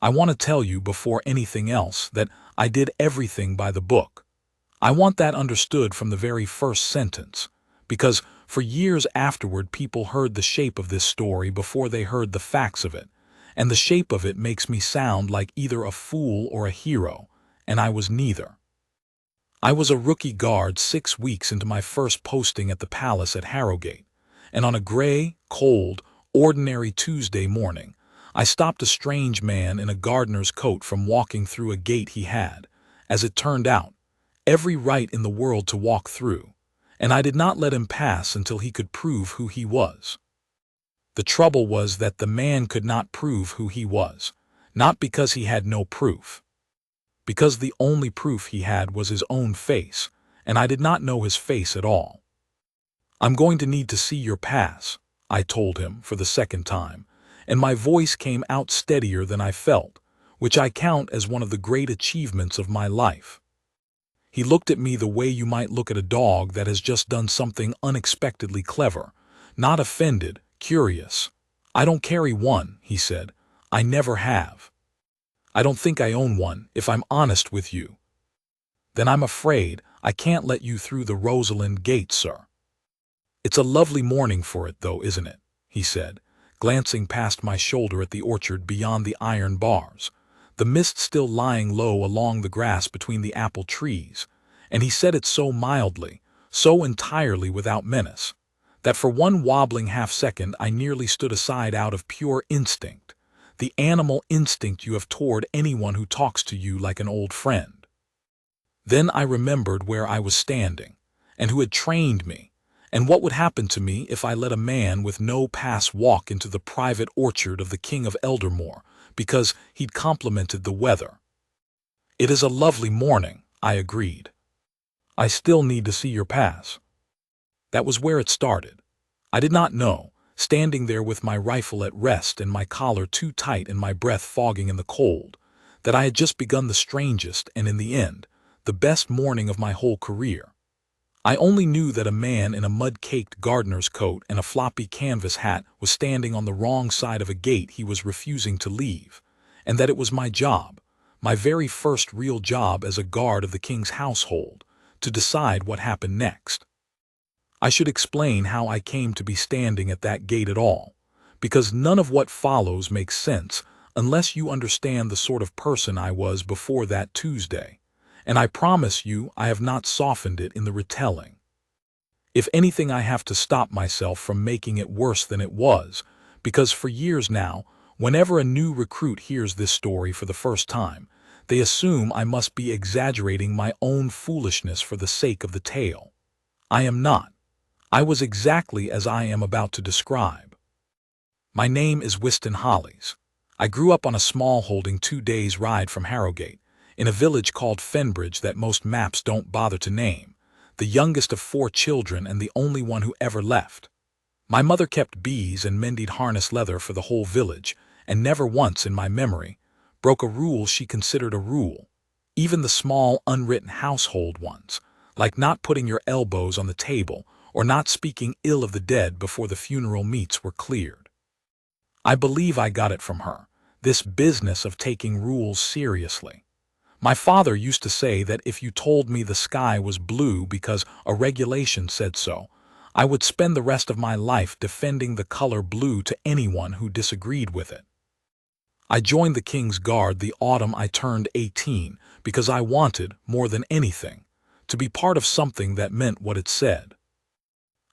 I want to tell you before anything else that I did everything by the book. I want that understood from the very first sentence, because for years afterward people heard the shape of this story before they heard the facts of it, and the shape of it makes me sound like either a fool or a hero, and I was neither. I was a rookie guard 6 weeks into my first posting at the palace at Harrowgate, and on a gray, cold, ordinary Tuesday morning, I stopped a strange man in a gardener's coat from walking through a gate he had, as it turned out, every right in the world to walk through, and I did not let him pass until he could prove who he was. The trouble was that the man could not prove who he was, not because he had no proof. Because the only proof he had was his own face, and I did not know his face at all. "I'm going to need to see your pass," I told him for the second time, and my voice came out steadier than I felt, which I count as one of the great achievements of my life. He looked at me the way you might look at a dog that has just done something unexpectedly clever, not offended, curious. "I don't carry one," he said. "I never have. I don't think I own one, if I'm honest with you." "Then I'm afraid I can't let you through the Rosalind Gate, sir." "It's a lovely morning for it, though, isn't it?" he said, glancing past my shoulder at the orchard beyond the iron bars, the mist still lying low along the grass between the apple trees, and he said it so mildly, so entirely without menace, that for one wobbling half-second I nearly stood aside out of pure instinct, the animal instinct you have toward anyone who talks to you like an old friend. Then I remembered where I was standing, and who had trained me, and what would happen to me if I let a man with no pass walk into the private orchard of the King of Eldermoor because he'd complimented the weather. "It is a lovely morning," I agreed. "I still need to see your pass." That was where it started. I did not know, standing there with my rifle at rest and my collar too tight and my breath fogging in the cold, that I had just begun the strangest and, in the end, the best morning of my whole career. I only knew that a man in a mud-caked gardener's coat and a floppy canvas hat was standing on the wrong side of a gate he was refusing to leave, and that it was my job, my very first real job as a guard of the king's household, to decide what happened next. I should explain how I came to be standing at that gate at all, because none of what follows makes sense unless you understand the sort of person I was before that Tuesday, and I promise you I have not softened it in the retelling. If anything, I have to stop myself from making it worse than it was, because for years now, whenever a new recruit hears this story for the first time, they assume I must be exaggerating my own foolishness for the sake of the tale. I am not. I was exactly as I am about to describe. My name is Wystan Hollis. I grew up on a small holding 2 days' ride from Harrowgate, in a village called Fenbridge that most maps don't bother to name, the youngest of 4 children and the only one who ever left. My mother kept bees and mended harness leather for the whole village, and never once in my memory broke a rule she considered a rule, even the small unwritten household ones, like not putting your elbows on the table or not speaking ill of the dead before the funeral meats were cleared. I believe I got it from her, this business of taking rules seriously. My father used to say that if you told me the sky was blue because a regulation said so, I would spend the rest of my life defending the color blue to anyone who disagreed with it. I joined the King's Guard the autumn I turned 18 because I wanted, more than anything, to be part of something that meant what it said.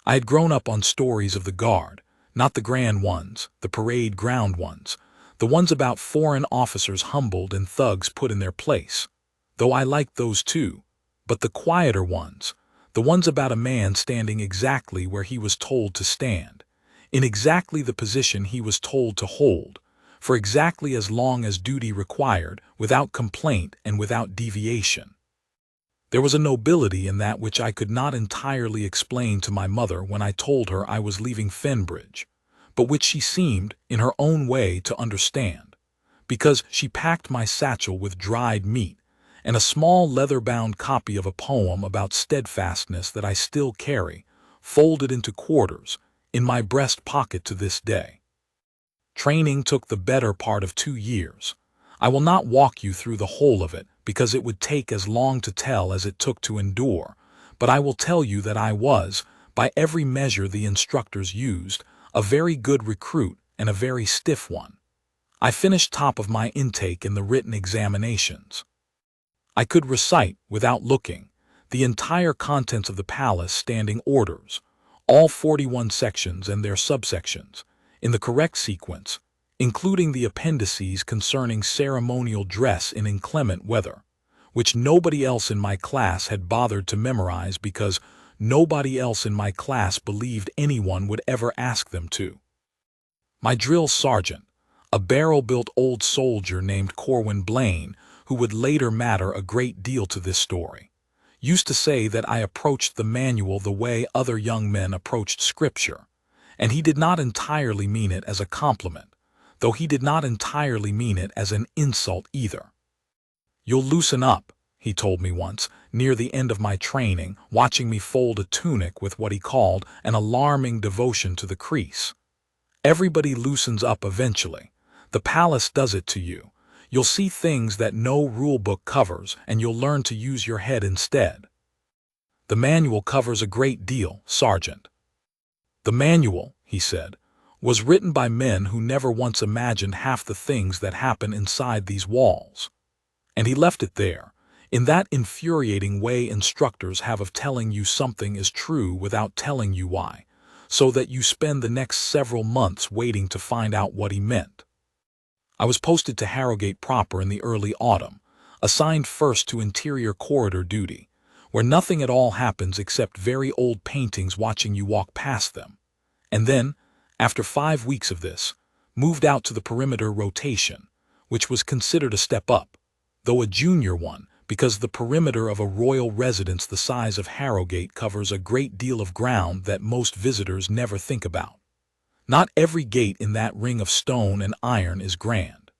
I had grown up on stories of the Guard, not the grand ones, the parade ground ones, the ones about foreign officers humbled and thugs put in their place, though I liked those too, but the quieter ones, the ones about a man standing exactly where he was told to stand, in exactly the position he was told to hold, for exactly as long as duty required, without complaint and without deviation. There was a nobility in that which I could not entirely explain to my mother when I told her I was leaving Fenbridge, but which she seemed, in her own way, to understand, because she packed my satchel with dried meat and a small leather-bound copy of a poem about steadfastness that I still carry, folded into quarters, in my breast pocket to this day. Training took the better part of 2 years. I will not walk you through the whole of it, because it would take as long to tell as it took to endure, but I will tell you that I was, by every measure the instructors used, a very good recruit and a very stiff one. I finished top of my intake in the written examinations. I could recite, without looking, the entire contents of the palace standing orders, all 41 sections and their subsections, in the correct sequence, including the appendices concerning ceremonial dress in inclement weather, which nobody else in my class had bothered to memorize because nobody else in my class believed anyone would ever ask them to. My drill sergeant, a barrel-built old soldier named Corwin Blaine, who would later matter a great deal to this story, used to say that I approached the manual the way other young men approached scripture, and he did not entirely mean it as a compliment, though he did not entirely mean it as an insult either. "You'll loosen up," he told me once, near the end of my training, watching me fold a tunic with what he called an alarming devotion to the crease. "Everybody loosens up eventually. The palace does it to you. You'll see things that no rule book covers, and you'll learn to use your head instead. The manual covers a great deal, Sergeant." The manual, he said, was written by men who never once imagined half the things that happen inside these walls. And he left it there, in that infuriating way instructors have of telling you something is true without telling you why, so that you spend the next several months waiting to find out what he meant. I was posted to Harrowgate proper in the early autumn, assigned first to interior corridor duty, where nothing at all happens except very old paintings watching you walk past them, and then, after 5 weeks of this, moved out to the perimeter rotation, which was considered a step up, though a junior one, because the perimeter of a royal residence the size of Harrowgate covers a great deal of ground that most visitors never think about. Not every gate in that ring of stone and iron is grand.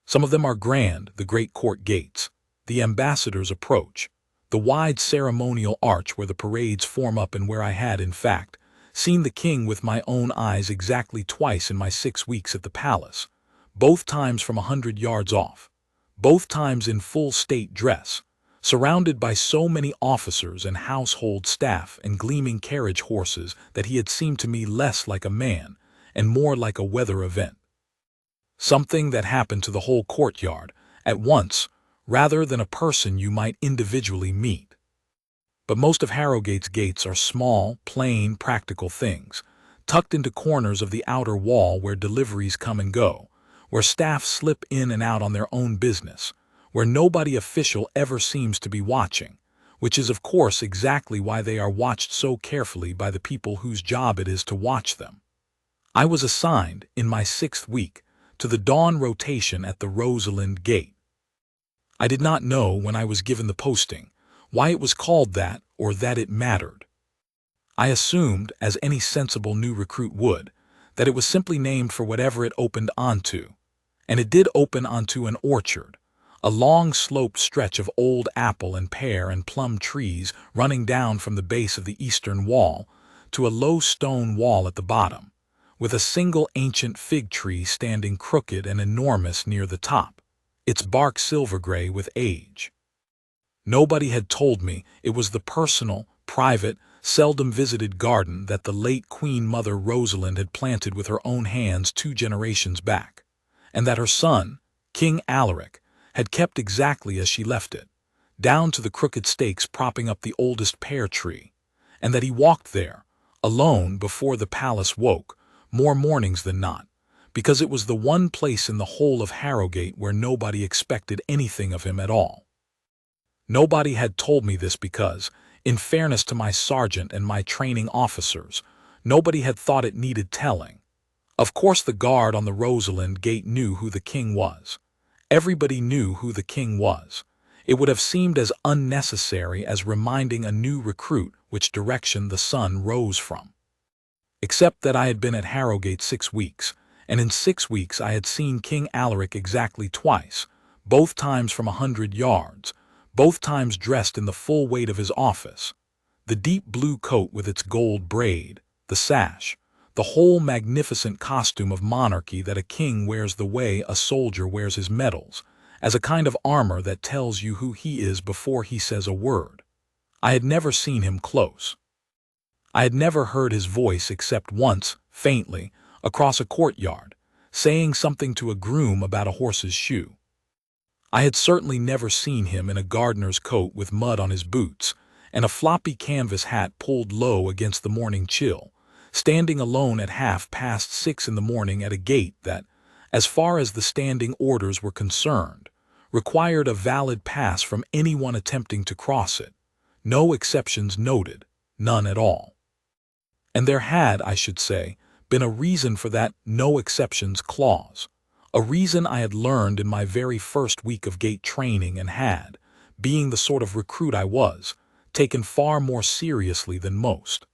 Some of them are grand, the great court gates, the ambassador's approach, the wide ceremonial arch where the parades form up and where I had, in fact, seen the king with my own eyes exactly twice in my 6 weeks at the palace, both times from 100 yards off, both times in full state dress, surrounded by so many officers and household staff and gleaming carriage horses that he had seemed to me less like a man and more like a weather event. Something that happened to the whole courtyard at once, rather than a person you might individually meet. But most of Harrowgate's gates are small, plain, practical things, tucked into corners of the outer wall where deliveries come and go, where staff slip in and out on their own business, where nobody official ever seems to be watching, which is of course exactly why they are watched so carefully by the people whose job it is to watch them. I was assigned, in my 6th week, to the dawn rotation at the Rosalind Gate. I did not know, when I was given the posting, why it was called that or that it mattered. I assumed, as any sensible new recruit would, that it was simply named for whatever it opened onto, and it did open onto an orchard, a long sloped stretch of old apple and pear and plum trees running down from the base of the eastern wall to a low stone wall at the bottom, with a single ancient fig tree standing crooked and enormous near the top, its bark silver-gray with age. Nobody had told me it was the personal, private, seldom visited garden that the late Queen Mother Rosalind had planted with her own hands 2 generations back, and that her son, King Alaric, had kept exactly as she left it, down to the crooked stakes propping up the oldest pear tree, and that he walked there, alone before the palace woke, more mornings than not, because it was the one place in the whole of Harrowgate where nobody expected anything of him at all. Nobody had told me this because, in fairness to my sergeant and my training officers, nobody had thought it needed telling. Of course the guard on the Rosalind Gate knew who the king was. Everybody knew who the king was. It would have seemed as unnecessary as reminding a new recruit which direction the sun rose from. Except that I had been at Harrowgate 6 weeks, and in 6 weeks I had seen King Alaric exactly twice, both times from 100 yards, both times dressed in the full weight of his office, the deep blue coat with its gold braid, the sash, the whole magnificent costume of monarchy that a king wears the way a soldier wears his medals, as a kind of armor that tells you who he is before he says a word. I had never seen him close. I had never heard his voice except once, faintly, across a courtyard, saying something to a groom about a horse's shoe. I had certainly never seen him in a gardener's coat with mud on his boots, and a floppy canvas hat pulled low against the morning chill, standing alone at 6:30 in the morning at a gate that, as far as the standing orders were concerned, required a valid pass from anyone attempting to cross it. No exceptions noted, none at all. And there had, I should say, been a reason for that no exceptions clause, a reason I had learned in my very first week of gate training and had, being the sort of recruit I was, taken far more seriously than most.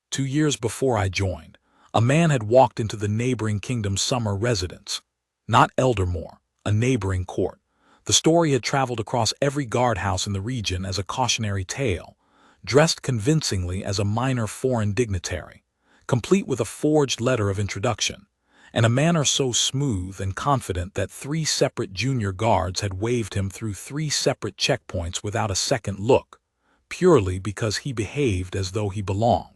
2 years before I joined, a man had walked into the neighboring kingdom's summer residence, not Eldermoor, a neighboring court. The story had traveled across every guardhouse in the region as a cautionary tale, dressed convincingly as a minor foreign dignitary, complete with a forged letter of introduction, and a manner so smooth and confident that 3 separate junior guards had waved him through 3 separate checkpoints without a second look, purely because he behaved as though he belonged.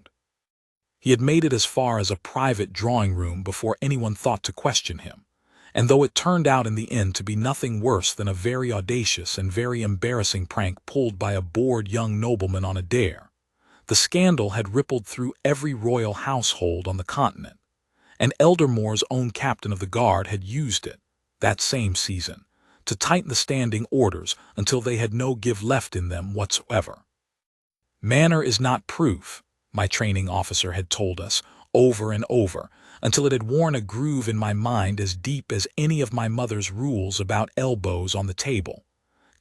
He had made it as far as a private drawing room before anyone thought to question him, and though it turned out in the end to be nothing worse than a very audacious and very embarrassing prank pulled by a bored young nobleman on a dare, the scandal had rippled through every royal household on the continent, and Eldermoor's own captain of the guard had used it, that same season, to tighten the standing orders until they had no give left in them whatsoever. Manner is not proof, my training officer had told us over and over, until it had worn a groove in my mind as deep as any of my mother's rules about elbows on the table.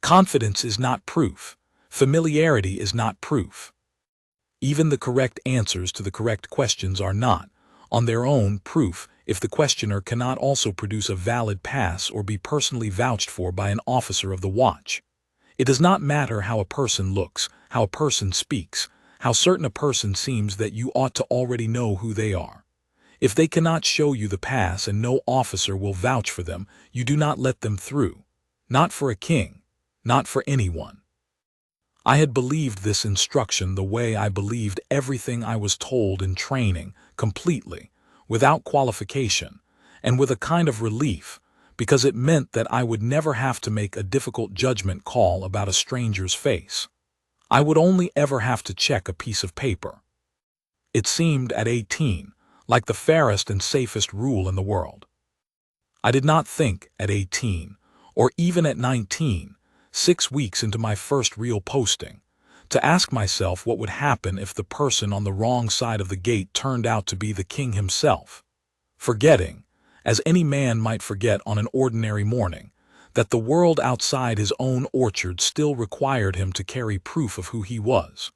Confidence is not proof. Familiarity is not proof. Even the correct answers to the correct questions are not, on their own, proof if the questioner cannot also produce a valid pass or be personally vouched for by an officer of the watch. It does not matter how a person looks, how a person speaks, how certain a person seems that you ought to already know who they are. If they cannot show you the pass and no officer will vouch for them, you do not let them through. Not for a king, not for anyone. I had believed this instruction the way I believed everything I was told in training, completely, without qualification, and with a kind of relief, because it meant that I would never have to make a difficult judgment call about a stranger's face. I would only ever have to check a piece of paper. It seemed, at 18, like the fairest and safest rule in the world. I did not think, at 18, or even at 19, 6 weeks into my first real posting, to ask myself what would happen if the person on the wrong side of the gate turned out to be the king himself, forgetting, as any man might forget on an ordinary morning, that the world outside his own orchard still required him to carry proof of who he was.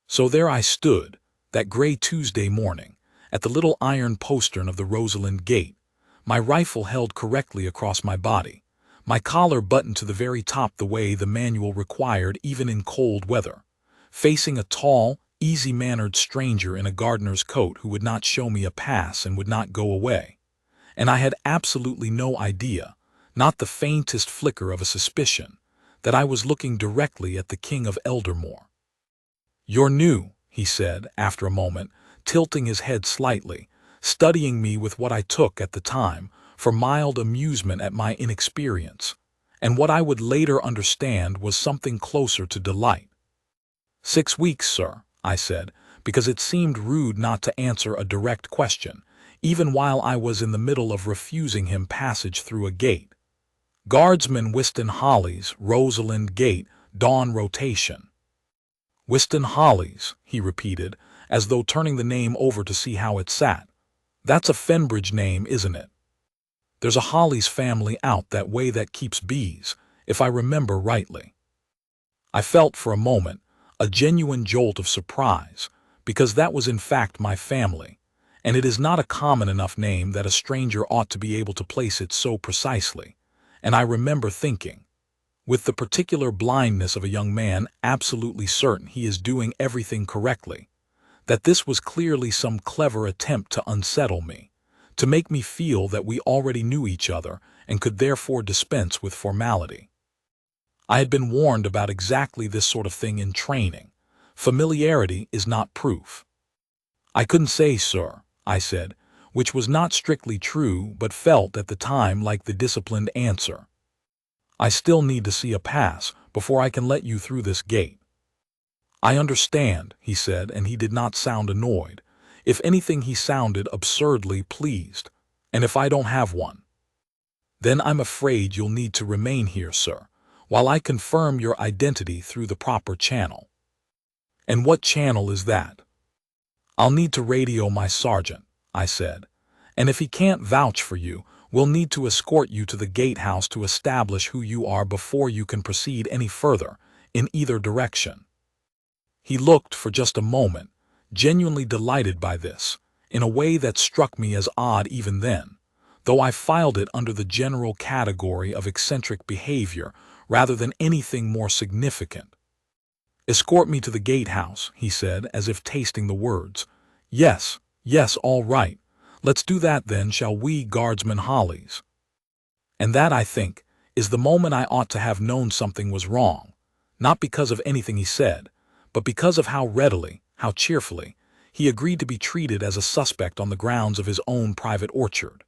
So there I stood, that gray Tuesday morning, at the little iron postern of the Rosalind Gate, my rifle held correctly across my body, my collar buttoned to the very top the way the manual required even in cold weather, facing a tall, easy-mannered stranger in a gardener's coat who would not show me a pass and would not go away. And I had absolutely no idea, not the faintest flicker of a suspicion, that I was looking directly at the King of Eldermoor. "You're new," he said, after a moment, tilting his head slightly, studying me with what I took at the time for mild amusement at my inexperience, and what I would later understand was something closer to delight. 6 weeks, sir," I said, because it seemed rude not to answer a direct question, even while I was in the middle of refusing him passage through a gate. "Guardsman Wystan Hollis, Rosalind Gate, dawn rotation." "Wystan Hollis," he repeated, as though turning the name over to see how it sat. "That's a Fenbridge name, isn't it? There's a Hollis family out that way that keeps bees, if I remember rightly." I felt for a moment a genuine jolt of surprise, because that was in fact my family, and it is not a common enough name that a stranger ought to be able to place it so precisely, and I remember thinking, with the particular blindness of a young man absolutely certain he is doing everything correctly, that this was clearly some clever attempt to unsettle me, to make me feel that we already knew each other and could therefore dispense with formality. I had been warned about exactly this sort of thing in training. Familiarity is not proof. "I couldn't say, sir," I said, which was not strictly true but felt at the time like the disciplined answer. "I still need to see a pass before I can let you through this gate." "I understand," he said, and he did not sound annoyed. If anything, he sounded absurdly pleased. "And if I don't have one?" "Then I'm afraid you'll need to remain here, sir, while I confirm your identity through the proper channel." "And what channel is that?" "I'll need to radio my sergeant," I said, "and if he can't vouch for you, we'll need to escort you to the gatehouse to establish who you are before you can proceed any further, in either direction." He looked for just a moment, genuinely delighted by this, in a way that struck me as odd even then, though I filed it under the general category of eccentric behavior rather than anything more significant. "Escort me to the gatehouse," he said, as if tasting the words. Yes, all right. Let's do that then, shall we, Guardsman Hollis?" And that, I think, is the moment I ought to have known something was wrong, not because of anything he said, but because of how readily, how cheerfully, he agreed to be treated as a suspect on the grounds of his own private orchard.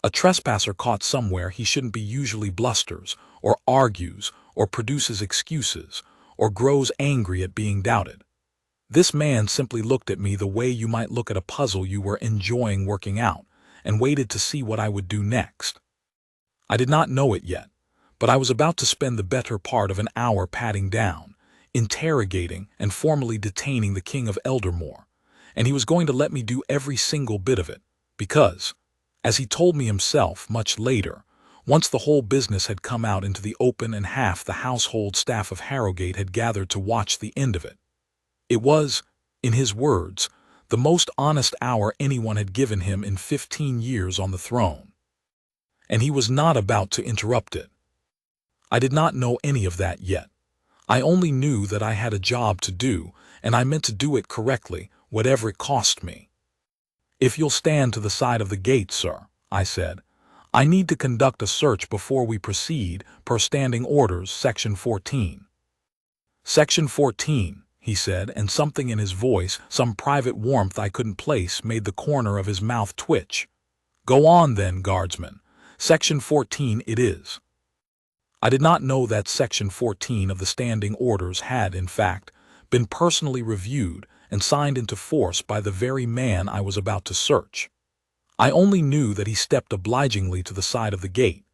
A trespasser caught somewhere he shouldn't be usually blusters, or argues, or produces excuses, or grows angry at being doubted. This man simply looked at me the way you might look at a puzzle you were enjoying working out, and waited to see what I would do next. I did not know it yet, but I was about to spend the better part of an hour patting down, interrogating, and formally detaining the King of Eldermoor, and he was going to let me do every single bit of it, because, as he told me himself much later, once the whole business had come out into the open and half the household staff of Harrowgate had gathered to watch the end of it, it was, in his words, the most honest hour anyone had given him in 15 years on the throne. And he was not about to interrupt it. I did not know any of that yet. I only knew that I had a job to do, and I meant to do it correctly, whatever it cost me. "If you'll stand to the side of the gate, sir," I said, "I need to conduct a search before we proceed, per Standing Orders, Section 14. "Section 14, he said, and something in his voice, some private warmth I couldn't place, made the corner of his mouth twitch. "Go on then, Guardsman. Section 14 it is." I did not know that Section 14 of the Standing Orders had, in fact, been personally reviewed and signed into force by the very man I was about to search. I only knew that he stepped obligingly to the side of the gate,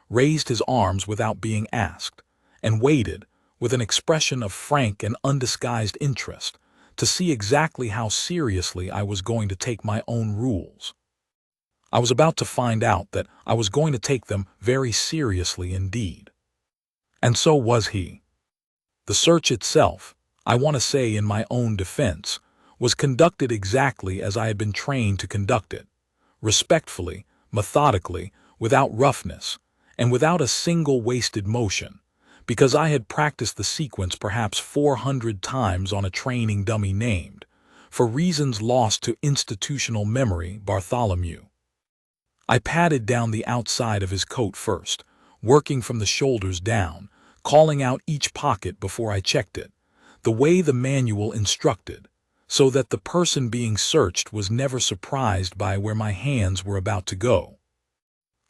raised his arms without being asked, and waited, with an expression of frank and undisguised interest, to see exactly how seriously I was going to take my own rules. I was about to find out that I was going to take them very seriously indeed. And so was he. The search itself, I want to say in my own defense, was conducted exactly as I had been trained to conduct it, respectfully, methodically, without roughness, and without a single wasted motion, because I had practiced the sequence perhaps 400 times on a training dummy named, for reasons lost to institutional memory, Bartholomew. I patted down the outside of his coat first, working from the shoulders down, calling out each pocket before I checked it, the way the manual instructed, so that the person being searched was never surprised by where my hands were about to go.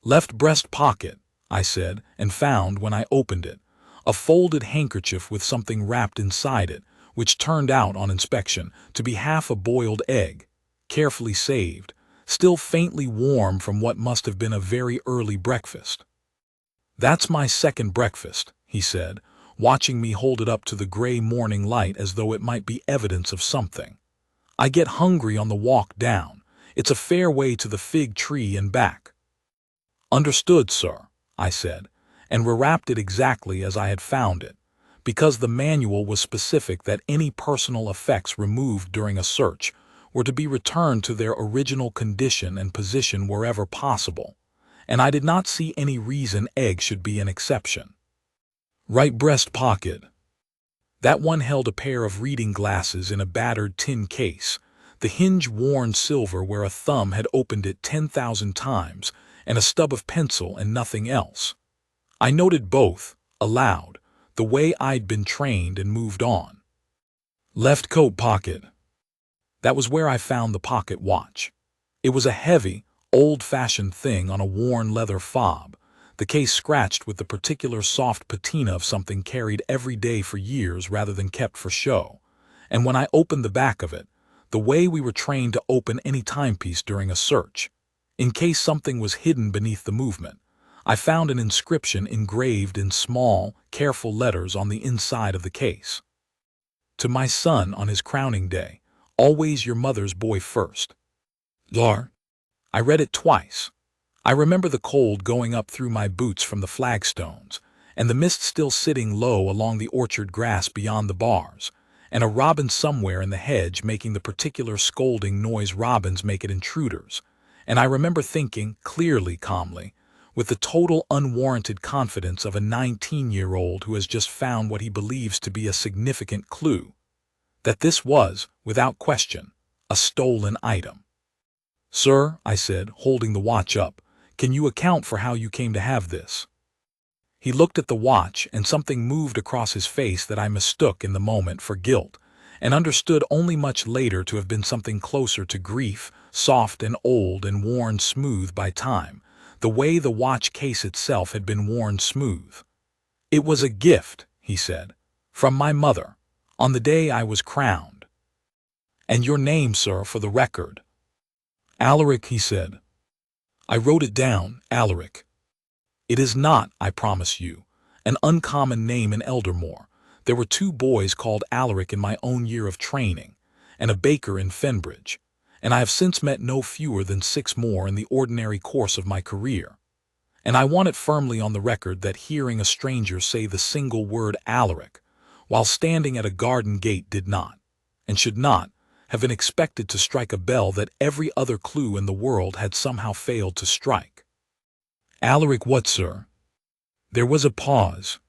"Left breast pocket," I said, and found, when I opened it, a folded handkerchief with something wrapped inside it, which turned out, on inspection, to be half a boiled egg, carefully saved, still faintly warm from what must have been a very early breakfast. "That's my second breakfast," he said, watching me hold it up to the gray morning light as though it might be evidence of something. "I get hungry on the walk down. It's a fair way to the fig tree and back." "Understood, sir," I said, and rewrapped it exactly as I had found it, because the manual was specific that any personal effects removed during a search were to be returned to their original condition and position wherever possible, and I did not see any reason egg should be an exception. "Right breast pocket." That one held a pair of reading glasses in a battered tin case, the hinge worn silver where a thumb had opened it 10,000 times, and a stub of pencil and nothing else. I noted both, aloud, the way I'd been trained and moved on. Left coat pocket. That was where I found the pocket watch. It was a heavy, old-fashioned thing on a worn leather fob, the case scratched with the particular soft patina of something carried every day for years rather than kept for show. And when I opened the back of it, the way we were trained to open any timepiece during a search, in case something was hidden beneath the movement, I found an inscription engraved in small, careful letters on the inside of the case. To my son on his crowning day, always your mother's boy first. Dar. I read it twice. I remember the cold going up through my boots from the flagstones, and the mist still sitting low along the orchard grass beyond the bars, and a robin somewhere in the hedge making the particular scolding noise robins make at intruders, and I remember thinking, clearly, calmly, with the total unwarranted confidence of a 19-year-old who has just found what he believes to be a significant clue, that this was, without question, a stolen item. "Sir," I said, holding the watch up, "can you account for how you came to have this?" He looked at the watch, and something moved across his face that I mistook in the moment for guilt, and understood only much later to have been something closer to grief, soft and old and worn smooth by time, the way the watch case itself had been worn smooth. "It was a gift," he said, "from my mother, on the day I was crowned." "And your name, sir, for the record?" "Alaric," he said. I wrote it down, Alaric. It is not, I promise you, an uncommon name in Eldermoor. There were 2 boys called Alaric in my own year of training, and a baker in Fenbridge, and I have since met no fewer than 6 more in the ordinary course of my career. And I want it firmly on the record that hearing a stranger say the single word Alaric, while standing at a garden gate did not, and should not, have been expected to strike a bell that every other clue in the world had somehow failed to strike. "Alaric what, sir?" There was a pause.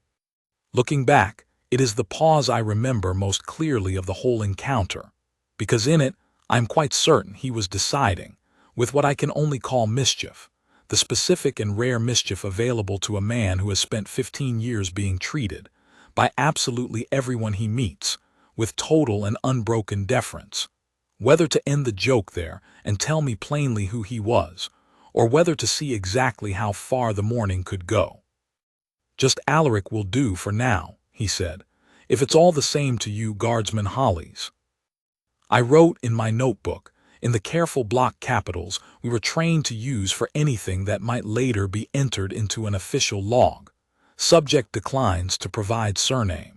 Looking back, it is the pause I remember most clearly of the whole encounter, because in it, I am quite certain he was deciding, with what I can only call mischief, the specific and rare mischief available to a man who has spent 15 years being treated, by absolutely everyone he meets, with total and unbroken deference, whether to end the joke there and tell me plainly who he was, or whether to see exactly how far the morning could go. "Just Alaric will do for now," he said, "if it's all the same to you Guardsman Hollis." I wrote in my notebook, in the careful block capitals we were trained to use for anything that might later be entered into an official log, "Subject declines to provide surname."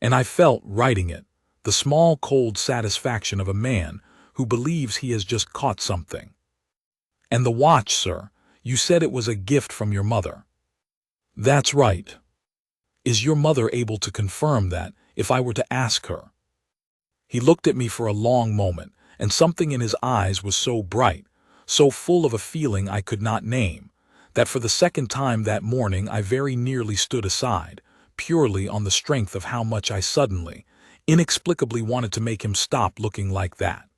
And I felt, writing it, the small cold satisfaction of a man who believes he has just caught something. "And the watch, sir, you said it was a gift from your mother." "That's right." "Is your mother able to confirm that, if I were to ask her?" He looked at me for a long moment, and something in his eyes was so bright, so full of a feeling I could not name, that for the second time that morning I very nearly stood aside, purely on the strength of how much I suddenly, inexplicably wanted to make him stop looking like that.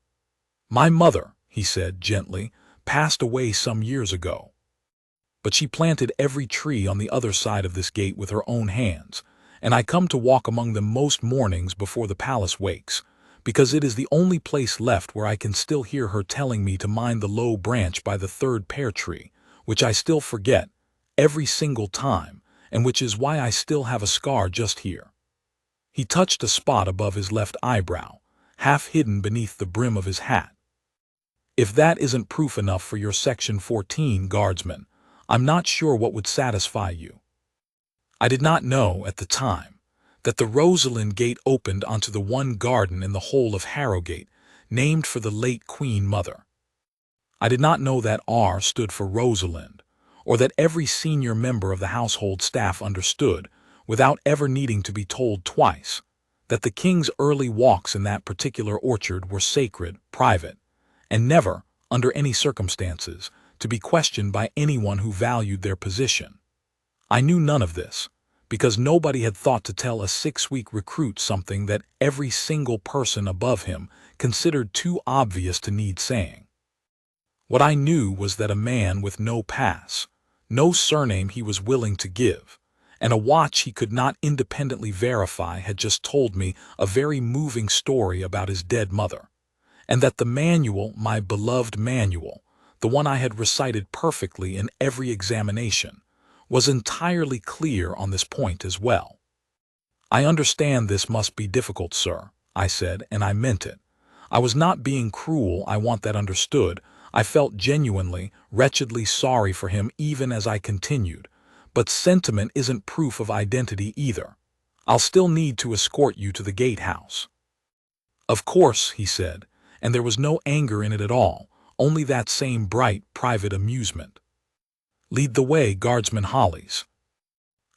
"My mother," he said gently, "passed away some years ago. But she planted every tree on the other side of this gate with her own hands, and I come to walk among them most mornings before the palace wakes, because it is the only place left where I can still hear her telling me to mind the low branch by the 3rd pear tree, which I still forget, every single time, and which is why I still have a scar just here." He touched a spot above his left eyebrow, half hidden beneath the brim of his hat. "If that isn't proof enough for your Section 14, Guardsman, I'm not sure what would satisfy you." I did not know, at the time, that the Rosalind Gate opened onto the one garden in the whole of Harrowgate, named for the late Queen Mother. I did not know that R stood for Rosalind, or that every senior member of the household staff understood, without ever needing to be told twice, that the king's early walks in that particular orchard were sacred, private, and never, under any circumstances, to be questioned by anyone who valued their position. I knew none of this, because nobody had thought to tell a 6-week recruit something that every single person above him considered too obvious to need saying. What I knew was that a man with no pass, no surname he was willing to give, and a watch he could not independently verify had just told me a very moving story about his dead mother, and that the manual, my beloved manual, the one I had recited perfectly in every examination, was entirely clear on this point as well. "I understand this must be difficult, sir," I said, and I meant it. I was not being cruel, I want that understood. I felt genuinely, wretchedly sorry for him even as I continued. But sentiment isn't proof of identity either. I'll still need to escort you to the gatehouse. "Of course," he said, and there was no anger in it at all, only that same bright, private amusement. "Lead the way, Guardsman Hollis."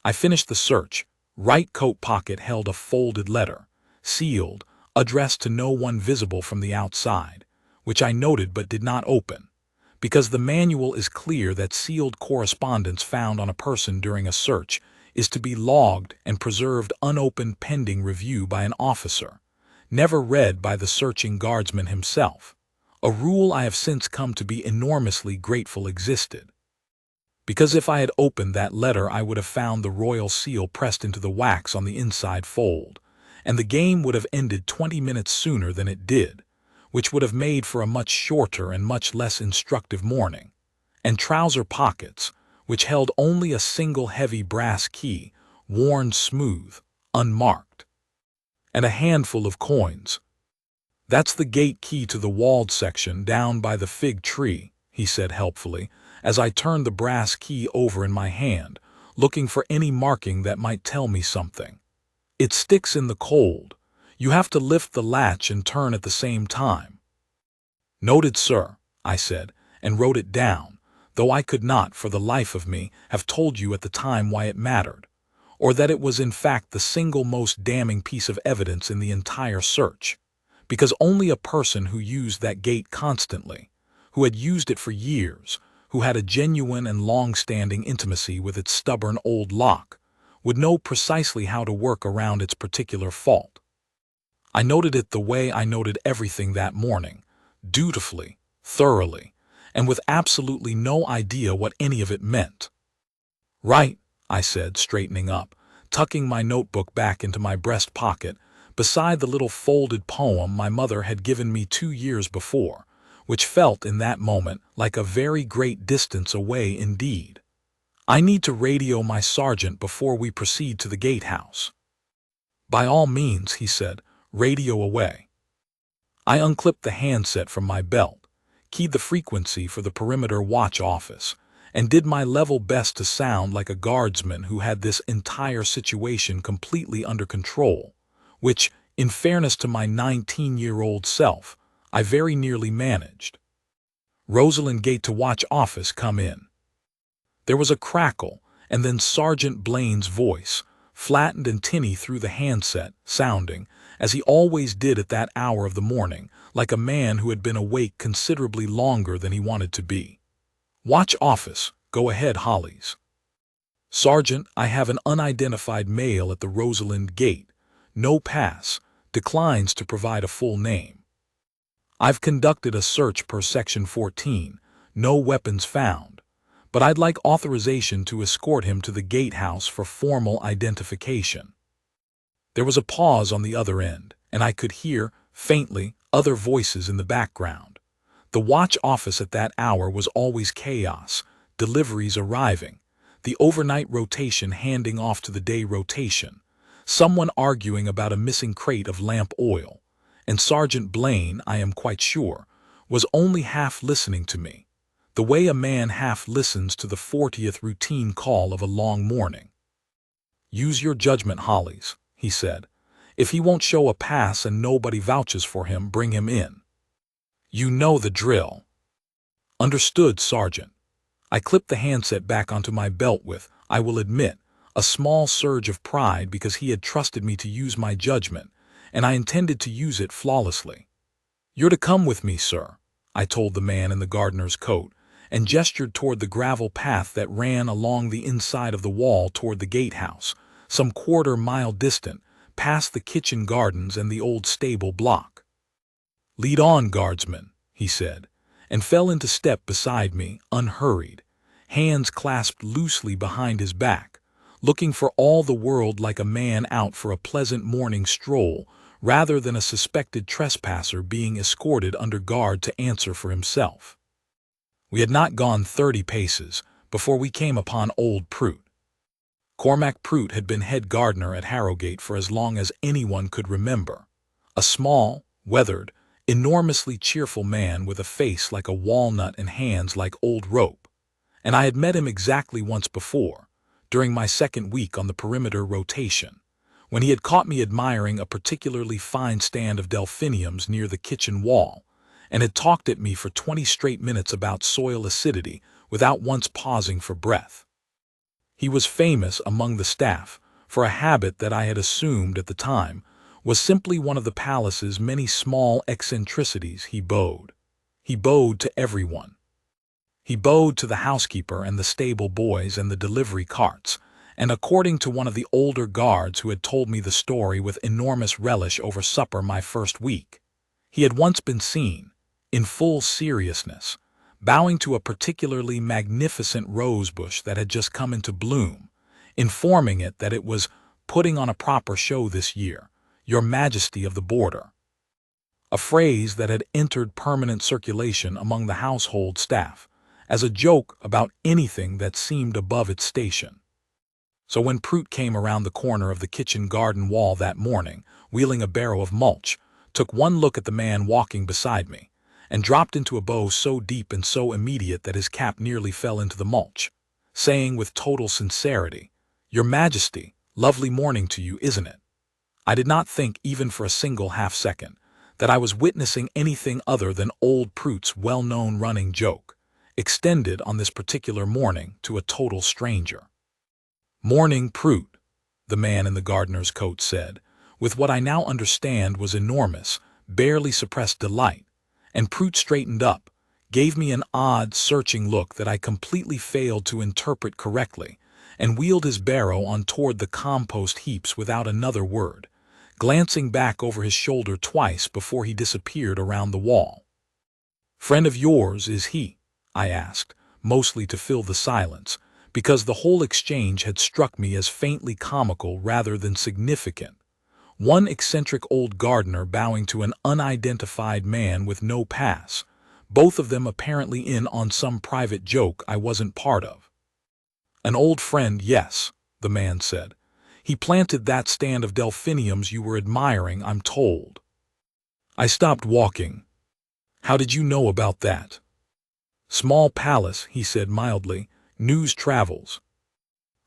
I finished the search. Right coat pocket held a folded letter, sealed, addressed to no one visible from the outside, which I noted but did not open, because the manual is clear that sealed correspondence found on a person during a search is to be logged and preserved unopened pending review by an officer, never read by the searching guardsman himself, a rule I have since come to be enormously grateful existed. Because if I had opened that letter I would have found the royal seal pressed into the wax on the inside fold, and the game would have ended 20 minutes sooner than it did, which would have made for a much shorter and much less instructive morning, and trouser pockets, which held only a single heavy brass key, worn smooth, unmarked, and a handful of coins. "That's the gate key to the walled section down by the fig tree," he said helpfully, as I turned the brass key over in my hand, looking for any marking that might tell me something. "It sticks in the cold. You have to lift the latch and turn at the same time." "Noted, sir," I said, and wrote it down, though I could not, for the life of me, have told you at the time why it mattered, or that it was in fact the single most damning piece of evidence in the entire search, because only a person who used that gate constantly, who had used it for years, who had a genuine and long-standing intimacy with its stubborn old lock, would know precisely how to work around its particular fault. I noted it the way I noted everything that morning, dutifully, thoroughly, and with absolutely no idea what any of it meant. "Right," I said, straightening up, tucking my notebook back into my breast pocket, beside the little folded poem my mother had given me 2 years before, which felt in that moment like a very great distance away indeed. "I need to radio my sergeant before we proceed to the gatehouse." "By all means," he said, "radio away." I unclipped the handset from my belt, keyed the frequency for the perimeter watch office, and did my level best to sound like a guardsman who had this entire situation completely under control, which, in fairness to my 19-year-old self, I very nearly managed. "Rosalind Gate to watch office, come in." There was a crackle, and then Sergeant Blaine's voice, flattened and tinny through the handset, sounding, as he always did at that hour of the morning, like a man who had been awake considerably longer than he wanted to be. "Watch office, go ahead, Hollis." "Sergeant, I have an unidentified male at the Rosalind Gate, no pass, declines to provide a full name. I've conducted a search per Section 14, no weapons found, but I'd like authorization to escort him to the gatehouse for formal identification." There was a pause on the other end, and I could hear, faintly, other voices in the background. The watch office at that hour was always chaos, deliveries arriving, the overnight rotation handing off to the day rotation, someone arguing about a missing crate of lamp oil, and Sergeant Blaine, I am quite sure, was only half listening to me, the way a man half listens to the 40th routine call of a long morning. "Use your judgment, Hollis," he said. "If he won't show a pass and nobody vouches for him, bring him in. You know the drill." "Understood, Sergeant." I clipped the handset back onto my belt with, I will admit, a small surge of pride because he had trusted me to use my judgment, and I intended to use it flawlessly. "You're to come with me, sir," I told the man in the gardener's coat, and gestured toward the gravel path that ran along the inside of the wall toward the gatehouse, some quarter-mile distant, past the kitchen gardens and the old stable block. "Lead on, guardsman," he said, and fell into step beside me, unhurried, hands clasped loosely behind his back, looking for all the world like a man out for a pleasant morning stroll rather than a suspected trespasser being escorted under guard to answer for himself. We had not gone 30 paces before we came upon old Prout. Cormac Prout had been head gardener at Harrowgate for as long as anyone could remember, a small, weathered, enormously cheerful man with a face like a walnut and hands like old rope, and I had met him exactly once before, during my second week on the perimeter rotation, when he had caught me admiring a particularly fine stand of delphiniums near the kitchen wall, and had talked at me for 20 straight minutes about soil acidity without once pausing for breath. He was famous among the staff for a habit that I had assumed at the time was simply one of the palace's many small eccentricities. He bowed. He bowed to everyone. He bowed to the housekeeper and the stable boys and the delivery carts, and according to one of the older guards who had told me the story with enormous relish over supper my first week, he had once been seen, in full seriousness, bowing to a particularly magnificent rosebush that had just come into bloom, informing it that it was putting on a proper show this year, Your Majesty of the Border, a phrase that had entered permanent circulation among the household staff as a joke about anything that seemed above its station. So when Prout came around the corner of the kitchen garden wall that morning, wheeling a barrow of mulch, took one look at the man walking beside me, and dropped into a bow so deep and so immediate that his cap nearly fell into the mulch, saying with total sincerity, "Your Majesty, lovely morning to you, isn't it?" I did not think, even for a single half-second, that I was witnessing anything other than old Prout's well-known running joke, extended on this particular morning to a total stranger. "Morning, Prout," the man in the gardener's coat said, with what I now understand was enormous, barely suppressed delight, and Prout straightened up, gave me an odd, searching look that I completely failed to interpret correctly, and wheeled his barrow on toward the compost heaps without another word, glancing back over his shoulder twice before he disappeared around the wall. "Friend of yours, is he?" I asked, mostly to fill the silence, because the whole exchange had struck me as faintly comical rather than significant. One eccentric old gardener bowing to an unidentified man with no pass, both of them apparently in on some private joke I wasn't part of. "An old friend, yes," the man said. "He planted that stand of delphiniums you were admiring, I'm told." I stopped walking. "How did you know about that?" "Small palace," he said mildly. "News travels."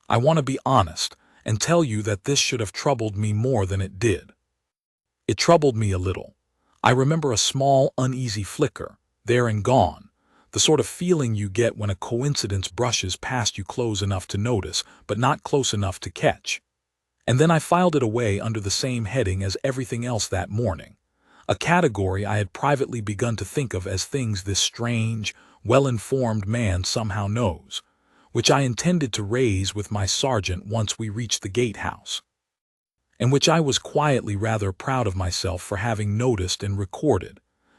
I want to be honest and tell you that this should have troubled me more than it did. It troubled me a little. I remember a small, uneasy flicker, there and gone, the sort of feeling you get when a coincidence brushes past you close enough to notice, but not close enough to catch. And then I filed it away under the same heading as everything else that morning, a category I had privately begun to think of as things this strange, well-informed man somehow knows, which I intended to raise with my sergeant once we reached the gatehouse, and which I was quietly rather proud of myself for having noticed and recorded,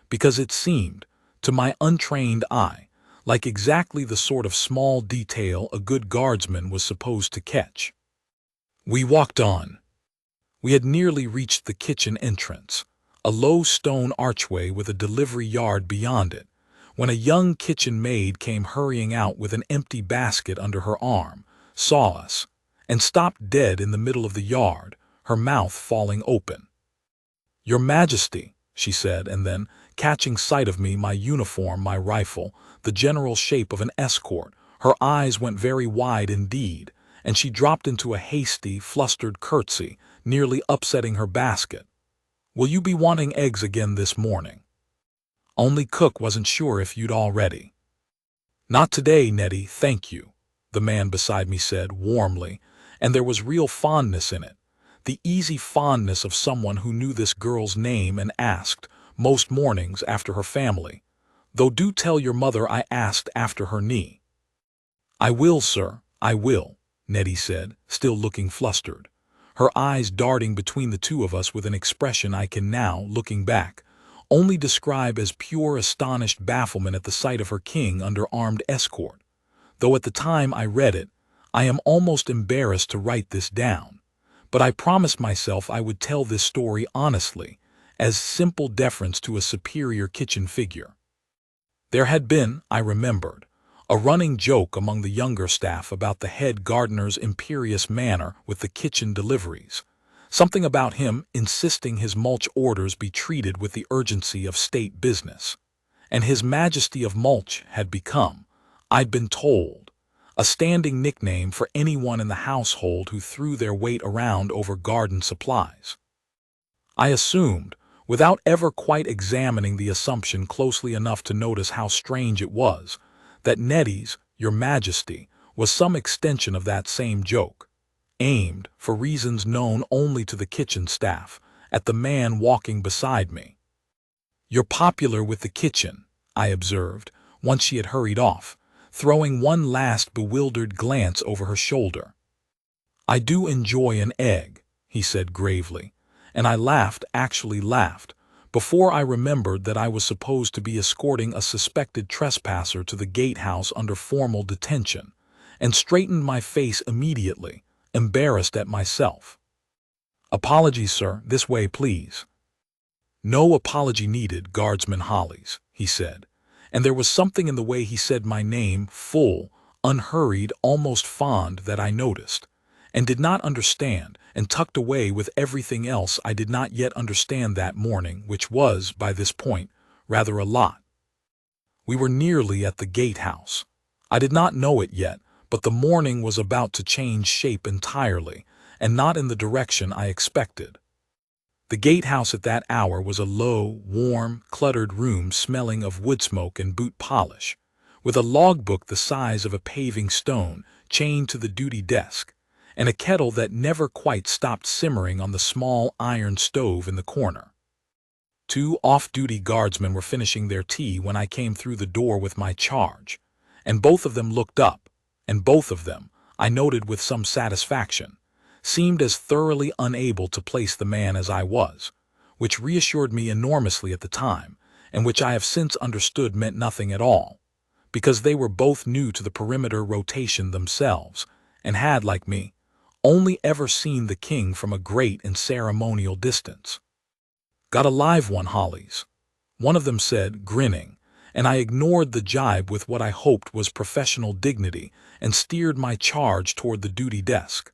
because it seemed, to my untrained eye, like exactly the sort of small detail a good guardsman was supposed to catch. We walked on. We had nearly reached the kitchen entrance, a low stone archway with a delivery yard beyond it, when a young kitchen maid came hurrying out with an empty basket under her arm, saw us, and stopped dead in the middle of the yard, her mouth falling open. "Your Majesty," she said, and then, catching sight of me, my uniform, my rifle, the general shape of an escort, her eyes went very wide indeed, and she dropped into a hasty, flustered curtsy, nearly upsetting her basket. "Will you be wanting eggs again this morning? Only cook wasn't sure if you'd already." "Not today, Nettie, thank you," the man beside me said warmly, and there was real fondness in it, the easy fondness of someone who knew this girl's name and asked, most mornings, after her family, though do tell your mother I asked after her knee. "I will, sir, I will," Nettie said, still looking flustered. her eyes darting between the two of us with an expression I can now, looking back, only describe as pure astonished bafflement at the sight of her king under armed escort. Though at the time I read it, I am almost embarrassed to write this down, but I promised myself I would tell this story honestly, as simple deference to a superior kitchen figure. There had been, I remembered, a running joke among the younger staff about the head gardener's imperious manner with the kitchen deliveries, something about him insisting his mulch orders be treated with the urgency of state business. And His Majesty of Mulch had become, I'd been told, a standing nickname for anyone in the household who threw their weight around over garden supplies. I assumed, without ever quite examining the assumption closely enough to notice how strange it was, that Nettie's, Your Majesty, was some extension of that same joke, aimed, for reasons known only to the kitchen staff, at the man walking beside me. "You're popular with the kitchen," I observed, once she had hurried off, throwing one last bewildered glance over her shoulder. "I do enjoy an egg," he said gravely, and I laughed, actually laughed, before I remembered that I was supposed to be escorting a suspected trespasser to the gatehouse under formal detention, and straightened my face immediately, embarrassed at myself. "Apologies, sir, this way, please." "No apology needed, Guardsman Hollis," he said, and there was something in the way he said my name, full, unhurried, almost fond, that I noticed, and did not understand, and tucked away with everything else I did not yet understand that morning, which was, by this point, rather a lot. We were nearly at the gatehouse. I did not know it yet, but the morning was about to change shape entirely, and not in the direction I expected. The gatehouse at that hour was a low, warm, cluttered room smelling of wood smoke and boot polish, with a logbook the size of a paving stone chained to the duty desk, and a kettle that never quite stopped simmering on the small iron stove in the corner. 2 off-duty guardsmen were finishing their tea when I came through the door with my charge, and both of them looked up, and both of them, I noted with some satisfaction, seemed as thoroughly unable to place the man as I was, which reassured me enormously at the time, and which I have since understood meant nothing at all, because they were both new to the perimeter rotation themselves, and had, like me, only ever seen the king from a great and ceremonial distance. "Got a live one, Hollis," one of them said, grinning, and I ignored the jibe with what I hoped was professional dignity and steered my charge toward the duty desk.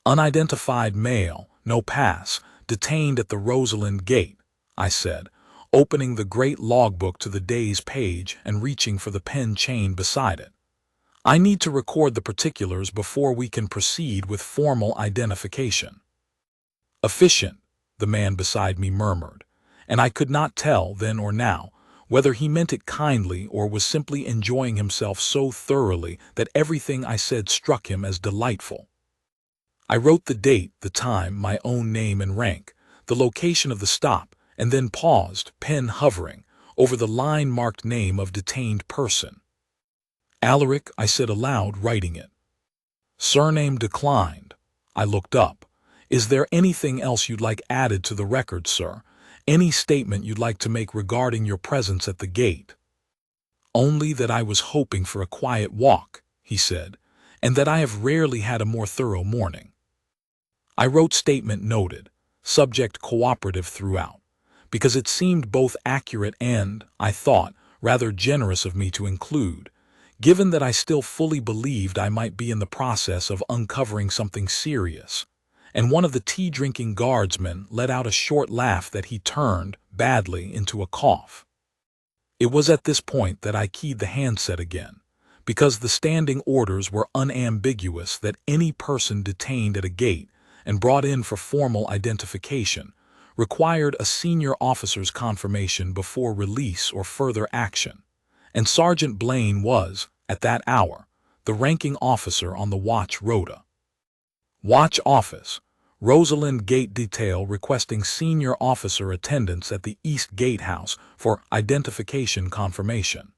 "Unidentified male, no pass, detained at the Rosalind Gate," I said, opening the great logbook to the day's page and reaching for the pen chain beside it. "I need to record the particulars before we can proceed with formal identification." "Efficient," the man beside me murmured, and I could not tell, then or now, whether he meant it kindly or was simply enjoying himself so thoroughly that everything I said struck him as delightful. I wrote the date, the time, my own name and rank, the location of the stop, and then paused, pen hovering, over the line marked name of detained person. "Alaric," I said aloud, writing it. "Surname declined." I looked up. "Is there anything else you'd like added to the record, sir? Any statement you'd like to make regarding your presence at the gate?" "Only that I was hoping for a quiet walk," he said, "and that I have rarely had a more thorough morning." I wrote statement noted, subject cooperative throughout, because it seemed both accurate and, I thought, rather generous of me to include, given that I still fully believed I might be in the process of uncovering something serious, and one of the tea-drinking guardsmen let out a short laugh that he turned, badly, into a cough. It was at this point that I keyed the handset again, because the standing orders were unambiguous that any person detained at a gate and brought in for formal identification required a senior officer's confirmation before release or further action, and Sergeant Blaine was, at that hour, the ranking officer on the watch rota. "Watch office, Rosalind Gate detail requesting senior officer attendance at the East Gatehouse for identification confirmation."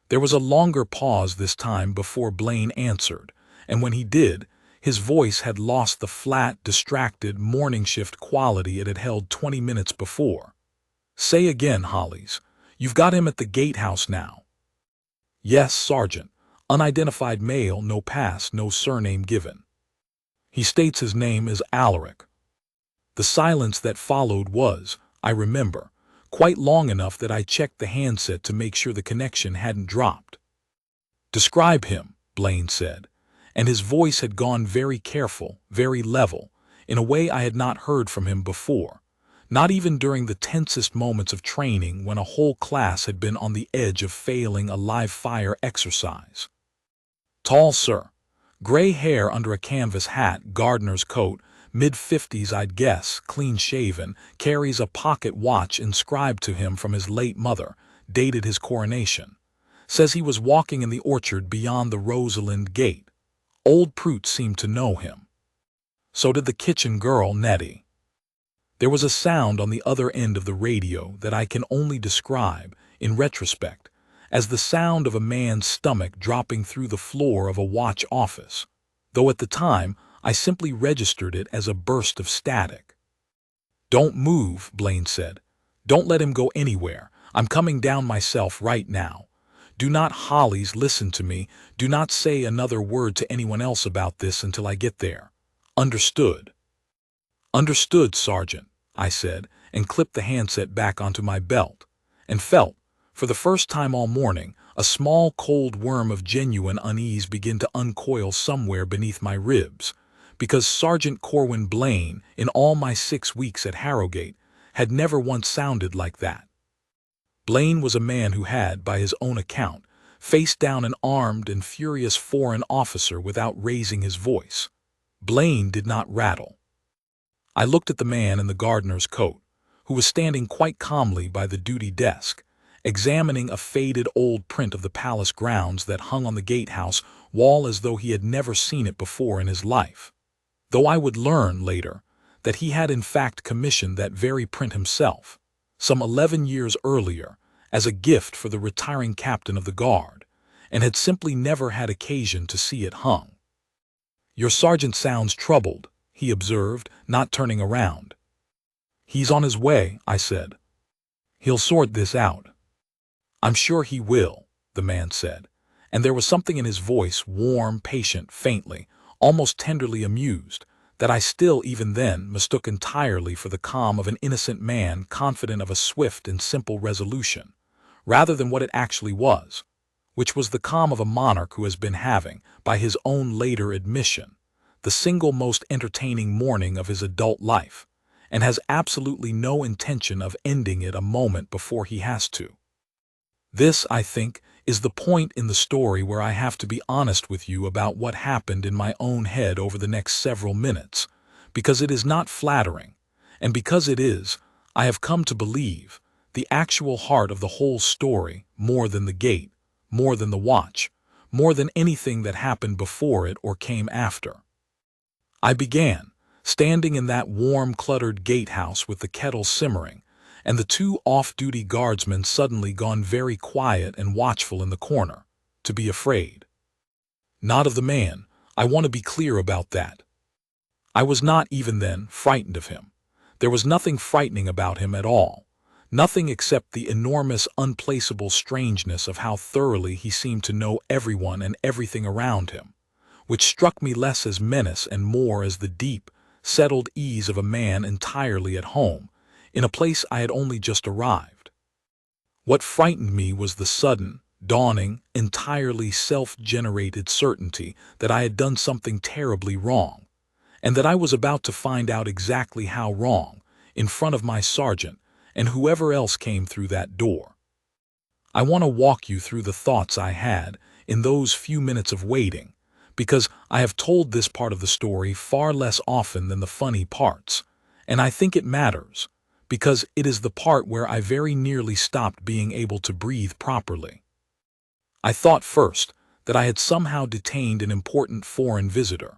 There was a longer pause this time before Blaine answered, and when he did, His voice had lost the flat, distracted, morning shift quality it had held 20 minutes before. "Say again, Hollis. You've got him at the gatehouse now." "Yes, Sergeant. Unidentified male, no pass, no surname given. He states his name is Alaric." The silence that followed was, I remember, quite long enough that I checked the handset to make sure the connection hadn't dropped. "Describe him," Blaine said, and his voice had gone very careful, very level, in a way I had not heard from him before, not even during the tensest moments of training when a whole class had been on the edge of failing a live-fire exercise. "Tall, sir. Gray hair under a canvas hat, gardener's coat, mid-50s I'd guess, clean-shaven, carries a pocket watch inscribed to him from his late mother, dated his coronation. Says he was walking in the orchard beyond the Rosalind Gate. Old Prout seemed to know him. So did the kitchen girl, Nettie." There was a sound on the other end of the radio that I can only describe, in retrospect, as the sound of a man's stomach dropping through the floor of a watch office, though at the time I simply registered it as a burst of static. "Don't move," Blaine said. "Don't let him go anywhere. I'm coming down myself right now. Do not, Hollis, listen to me. Do not say another word to anyone else about this until I get there. Understood?" "Understood, Sergeant," I said, and clipped the handset back onto my belt, and felt, for the first time all morning, a small cold worm of genuine unease begin to uncoil somewhere beneath my ribs, because Sergeant Corwin Blaine, in all my 6 weeks at Harrowgate, had never once sounded like that. Blaine was a man who had, by his own account, faced down an armed and furious foreign officer without raising his voice. Blaine did not rattle. I looked at the man in the gardener's coat, who was standing quite calmly by the duty desk, examining a faded old print of the palace grounds that hung on the gatehouse wall as though he had never seen it before in his life, though I would learn later that he had in fact commissioned that very print himself, some 11 years earlier, as a gift for the retiring captain of the guard, and had simply never had occasion to see it hung. "Your sergeant sounds troubled," he observed, not turning around. "He's on his way," I said. "He'll sort this out." "I'm sure he will," the man said, and there was something in his voice, warm, patient, faintly, almost tenderly amused, that I still even then mistook entirely for the calm of an innocent man confident of a swift and simple resolution, rather than what it actually was, which was the calm of a monarch who has been having, by his own later admission, the single most entertaining morning of his adult life, and has absolutely no intention of ending it a moment before he has to. This, I think, is the point in the story where I have to be honest with you about what happened in my own head over the next several minutes, because it is not flattering, and because it is, I have come to believe, the actual heart of the whole story, more than the gate, more than the watch, more than anything that happened before it or came after. I began, standing in that warm, cluttered gatehouse with the kettle simmering, and the 2 off-duty guardsmen suddenly gone very quiet and watchful in the corner, to be afraid. Not of the man, I want to be clear about that. I was not even then frightened of him. There was nothing frightening about him at all, nothing except the enormous, unplaceable strangeness of how thoroughly he seemed to know everyone and everything around him, which struck me less as menace and more as the deep, settled ease of a man entirely at home, in a place I had only just arrived. What frightened me was the sudden, dawning, entirely self-generated certainty that I had done something terribly wrong, and that I was about to find out exactly how wrong, in front of my sergeant and whoever else came through that door. I want to walk you through the thoughts I had in those few minutes of waiting, because I have told this part of the story far less often than the funny parts, and I think it matters, because it is the part where I very nearly stopped being able to breathe properly. I thought first that I had somehow detained an important foreign visitor,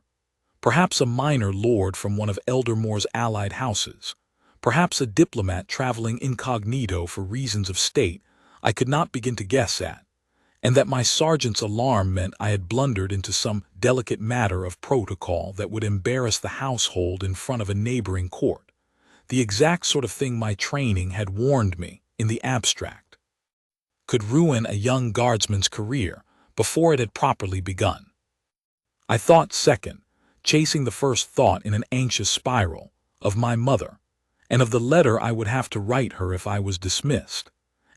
perhaps a minor lord from one of Eldermoor's allied houses, perhaps a diplomat traveling incognito for reasons of state I could not begin to guess at, and that my sergeant's alarm meant I had blundered into some delicate matter of protocol that would embarrass the household in front of a neighboring court, the exact sort of thing my training had warned me, in the abstract, could ruin a young guardsman's career before it had properly begun. I thought second, chasing the first thought in an anxious spiral, of my mother, and of the letter I would have to write her if I was dismissed,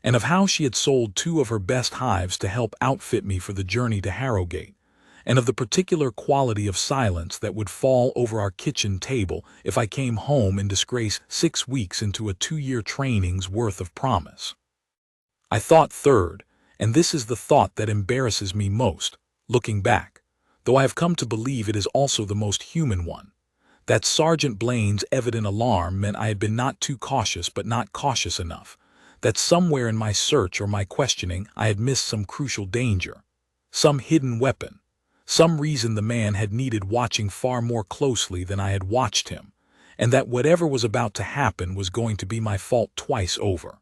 and of how she had sold 2 of her best hives to help outfit me for the journey to Harrowgate, and of the particular quality of silence that would fall over our kitchen table if I came home in disgrace 6 weeks into a 2-year training's worth of promise. I thought third, and this is the thought that embarrasses me most, looking back, though I have come to believe it is also the most human one, that Sergeant Blaine's evident alarm meant I had been not too cautious but not cautious enough, that somewhere in my search or my questioning I had missed some crucial danger, some hidden weapon, some reason the man had needed watching far more closely than I had watched him, and that whatever was about to happen was going to be my fault twice over.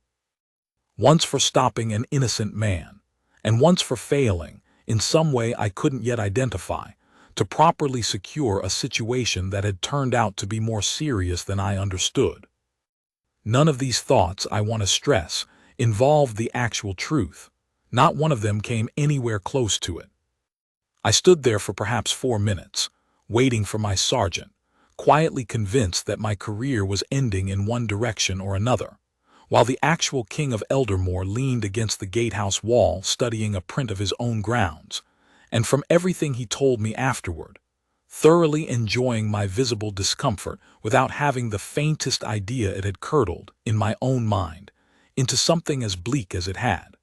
Once for stopping an innocent man, and once for failing, in some way I couldn't yet identify, to properly secure a situation that had turned out to be more serious than I understood. None of these thoughts, I want to stress, involved the actual truth. Not one of them came anywhere close to it. I stood there for perhaps 4 minutes, waiting for my sergeant, quietly convinced that my career was ending in one direction or another, while the actual King of Eldermoor leaned against the gatehouse wall studying a print of his own grounds, and from everything he told me afterward, thoroughly enjoying my visible discomfort without having the faintest idea it had curdled, in my own mind, into something as bleak as it had.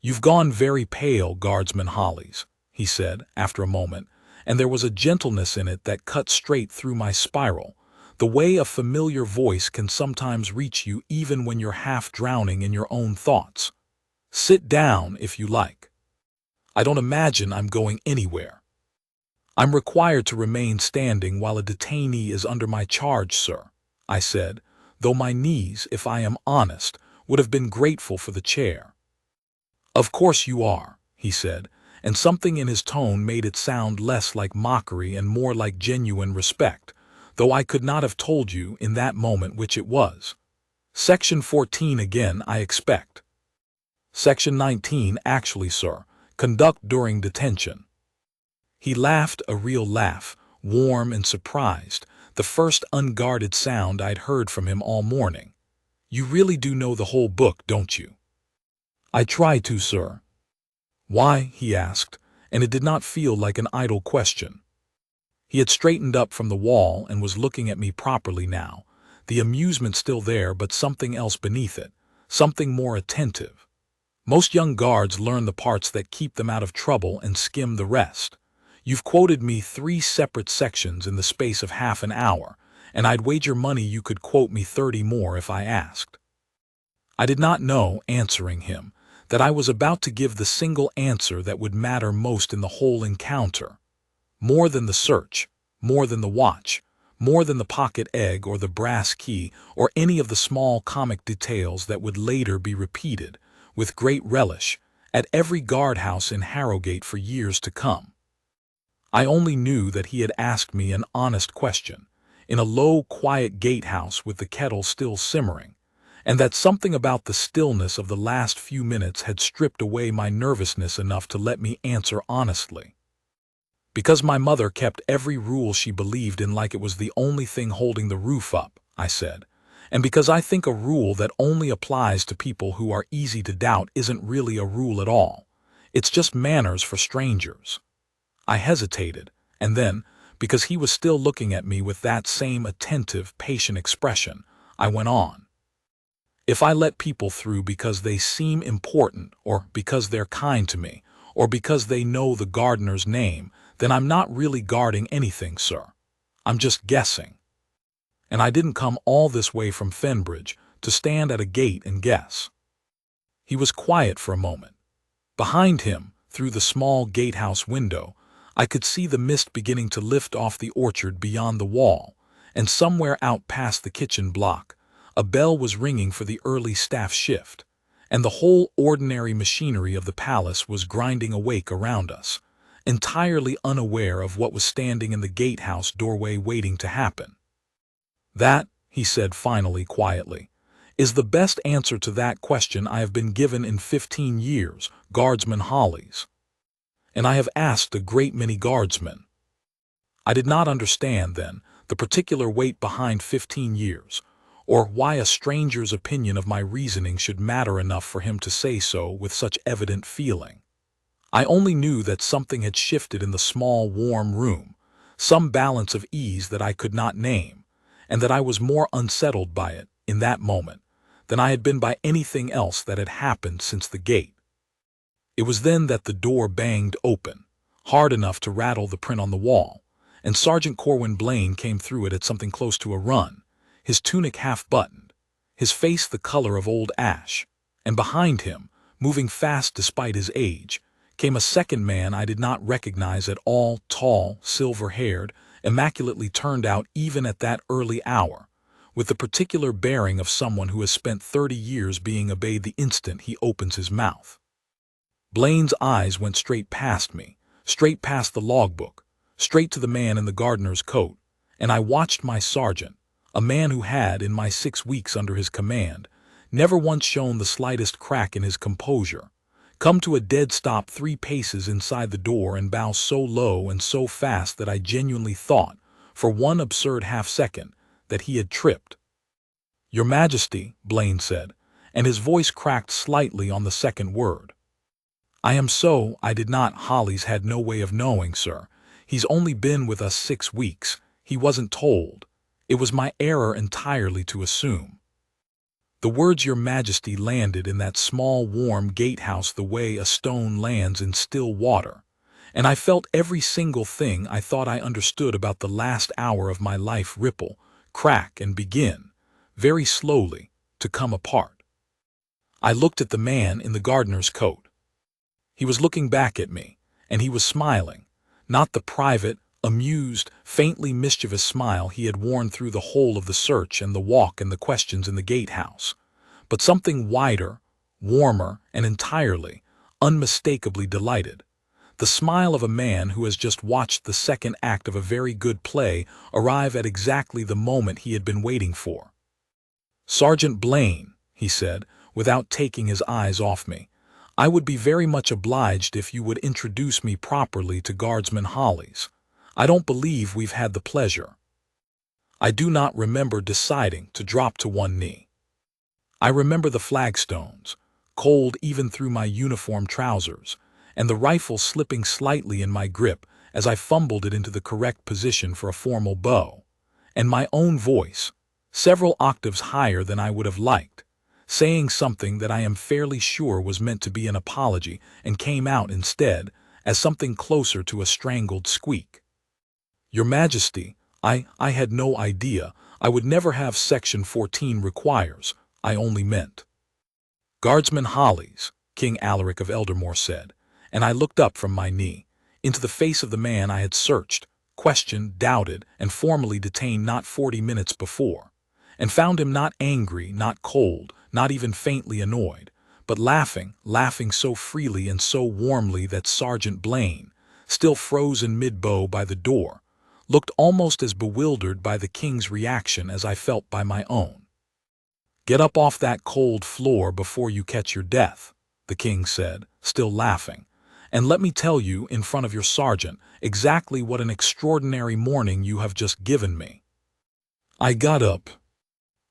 "You've gone very pale, Guardsman Hollis," he said, after a moment, and there was a gentleness in it that cut straight through my spiral, the way a familiar voice can sometimes reach you even when you're half drowning in your own thoughts. "Sit down, if you like. I don't imagine I'm going anywhere. I'm required to remain standing while a detainee is under my charge, sir," I said, though my knees, if I am honest, would have been grateful for the chair. "Of course you are," he said, and something in his tone made it sound less like mockery and more like genuine respect, though I could not have told you in that moment which it was. "Section 14 again, I expect." "Section 19, actually, sir. Conduct during detention." He laughed a real laugh, warm and surprised, the first unguarded sound I'd heard from him all morning. "You really do know the whole book, don't you?" "I try to, sir." "Why?" he asked, and it did not feel like an idle question. He had straightened up from the wall and was looking at me properly now, the amusement still there but something else beneath it, something more attentive. Most young guards learn the parts that keep them out of trouble and skim the rest. You've quoted me 3 separate sections in the space of half an hour, and I'd wager money you could quote me 30 more if I asked. I did not know, answering him, that I was about to give the single answer that would matter most in the whole encounter. More than the search, more than the watch, more than the pocket egg or the brass key or any of the small comic details that would later be repeated, with great relish, at every guardhouse in Harrowgate for years to come. I only knew that he had asked me an honest question, in a low, quiet gatehouse with the kettle still simmering, and that something about the stillness of the last few minutes had stripped away my nervousness enough to let me answer honestly. "Because my mother kept every rule she believed in like it was the only thing holding the roof up," I said, "and because I think a rule that only applies to people who are easy to doubt isn't really a rule at all. It's just manners for strangers." I hesitated, and then, because he was still looking at me with that same attentive, patient expression, I went on. "If I let people through because they seem important, or because they're kind to me, or because they know the gardener's name, then I'm not really guarding anything, sir. I'm just guessing. And I didn't come all this way from Fenbridge to stand at a gate and guess." He was quiet for a moment. Behind him, through the small gatehouse window, I could see the mist beginning to lift off the orchard beyond the wall, and somewhere out past the kitchen block, a bell was ringing for the early staff shift, and the whole ordinary machinery of the palace was grinding awake around us, entirely unaware of what was standing in the gatehouse doorway waiting to happen. "That," he said finally quietly, "is the best answer to that question I have been given in 15 years, Guardsman Hollis. And I have asked a great many guardsmen." I did not understand, then, the particular weight behind 15 years, or why a stranger's opinion of my reasoning should matter enough for him to say so with such evident feeling. I only knew that something had shifted in the small, warm room, some balance of ease that I could not name, and that I was more unsettled by it, in that moment, than I had been by anything else that had happened since the gate. It was then that the door banged open, hard enough to rattle the print on the wall, and Sergeant Corwin Blaine came through it at something close to a run, his tunic half-buttoned, his face the color of old ash, and behind him, moving fast despite his age, came a second man I did not recognize at all, tall, silver-haired, immaculately turned out even at that early hour, with the particular bearing of someone who has spent 30 years being obeyed the instant he opens his mouth. Blaine's eyes went straight past me, straight past the logbook, straight to the man in the gardener's coat, and I watched my sergeant, a man who had, in my 6 weeks under his command, never once shown the slightest crack in his composure, come to a dead stop 3 paces inside the door and bow so low and so fast that I genuinely thought, for one absurd half-second, that he had tripped. "Your Majesty," Blaine said, and his voice cracked slightly on the second word. I did not. Hollis had no way of knowing, sir. He's only been with us 6 weeks. He wasn't told. It was my error entirely to assume." The words "Your Majesty" landed in that small, warm gatehouse the way a stone lands in still water, and I felt every single thing I thought I understood about the last hour of my life ripple, crack, and begin, very slowly, to come apart. I looked at the man in the gardener's coat. He was looking back at me, and he was smiling, not the private, amused, faintly mischievous smile he had worn through the whole of the search and the walk and the questions in the gatehouse, but something wider, warmer, and entirely, unmistakably delighted. The smile of a man who has just watched the second act of a very good play arrive at exactly the moment he had been waiting for. "Sergeant Blaine," he said, without taking his eyes off me, "I would be very much obliged if you would introduce me properly to Guardsman Hollis. I don't believe we've had the pleasure." I do not remember deciding to drop to one knee. I remember the flagstones, cold even through my uniform trousers, and the rifle slipping slightly in my grip as I fumbled it into the correct position for a formal bow, and my own voice, several octaves higher than I would have liked, saying something that I am fairly sure was meant to be an apology and came out instead as something closer to a strangled squeak. "Your Majesty, I had no idea. I would never have Section 14 requires. I only meant." "Guardsman Hollis," King Alaric of Eldermoor said, and I looked up from my knee, into the face of the man I had searched, questioned, doubted, and formally detained not 40 minutes before, and found him not angry, not cold, not even faintly annoyed, but laughing so freely and so warmly that Sergeant Blaine, still frozen mid-bow by the door, looked almost as bewildered by the king's reaction as I felt by my own. "Get up off that cold floor before you catch your death," the king said, still laughing, "and let me tell you, in front of your sergeant, exactly what an extraordinary morning you have just given me." I got up.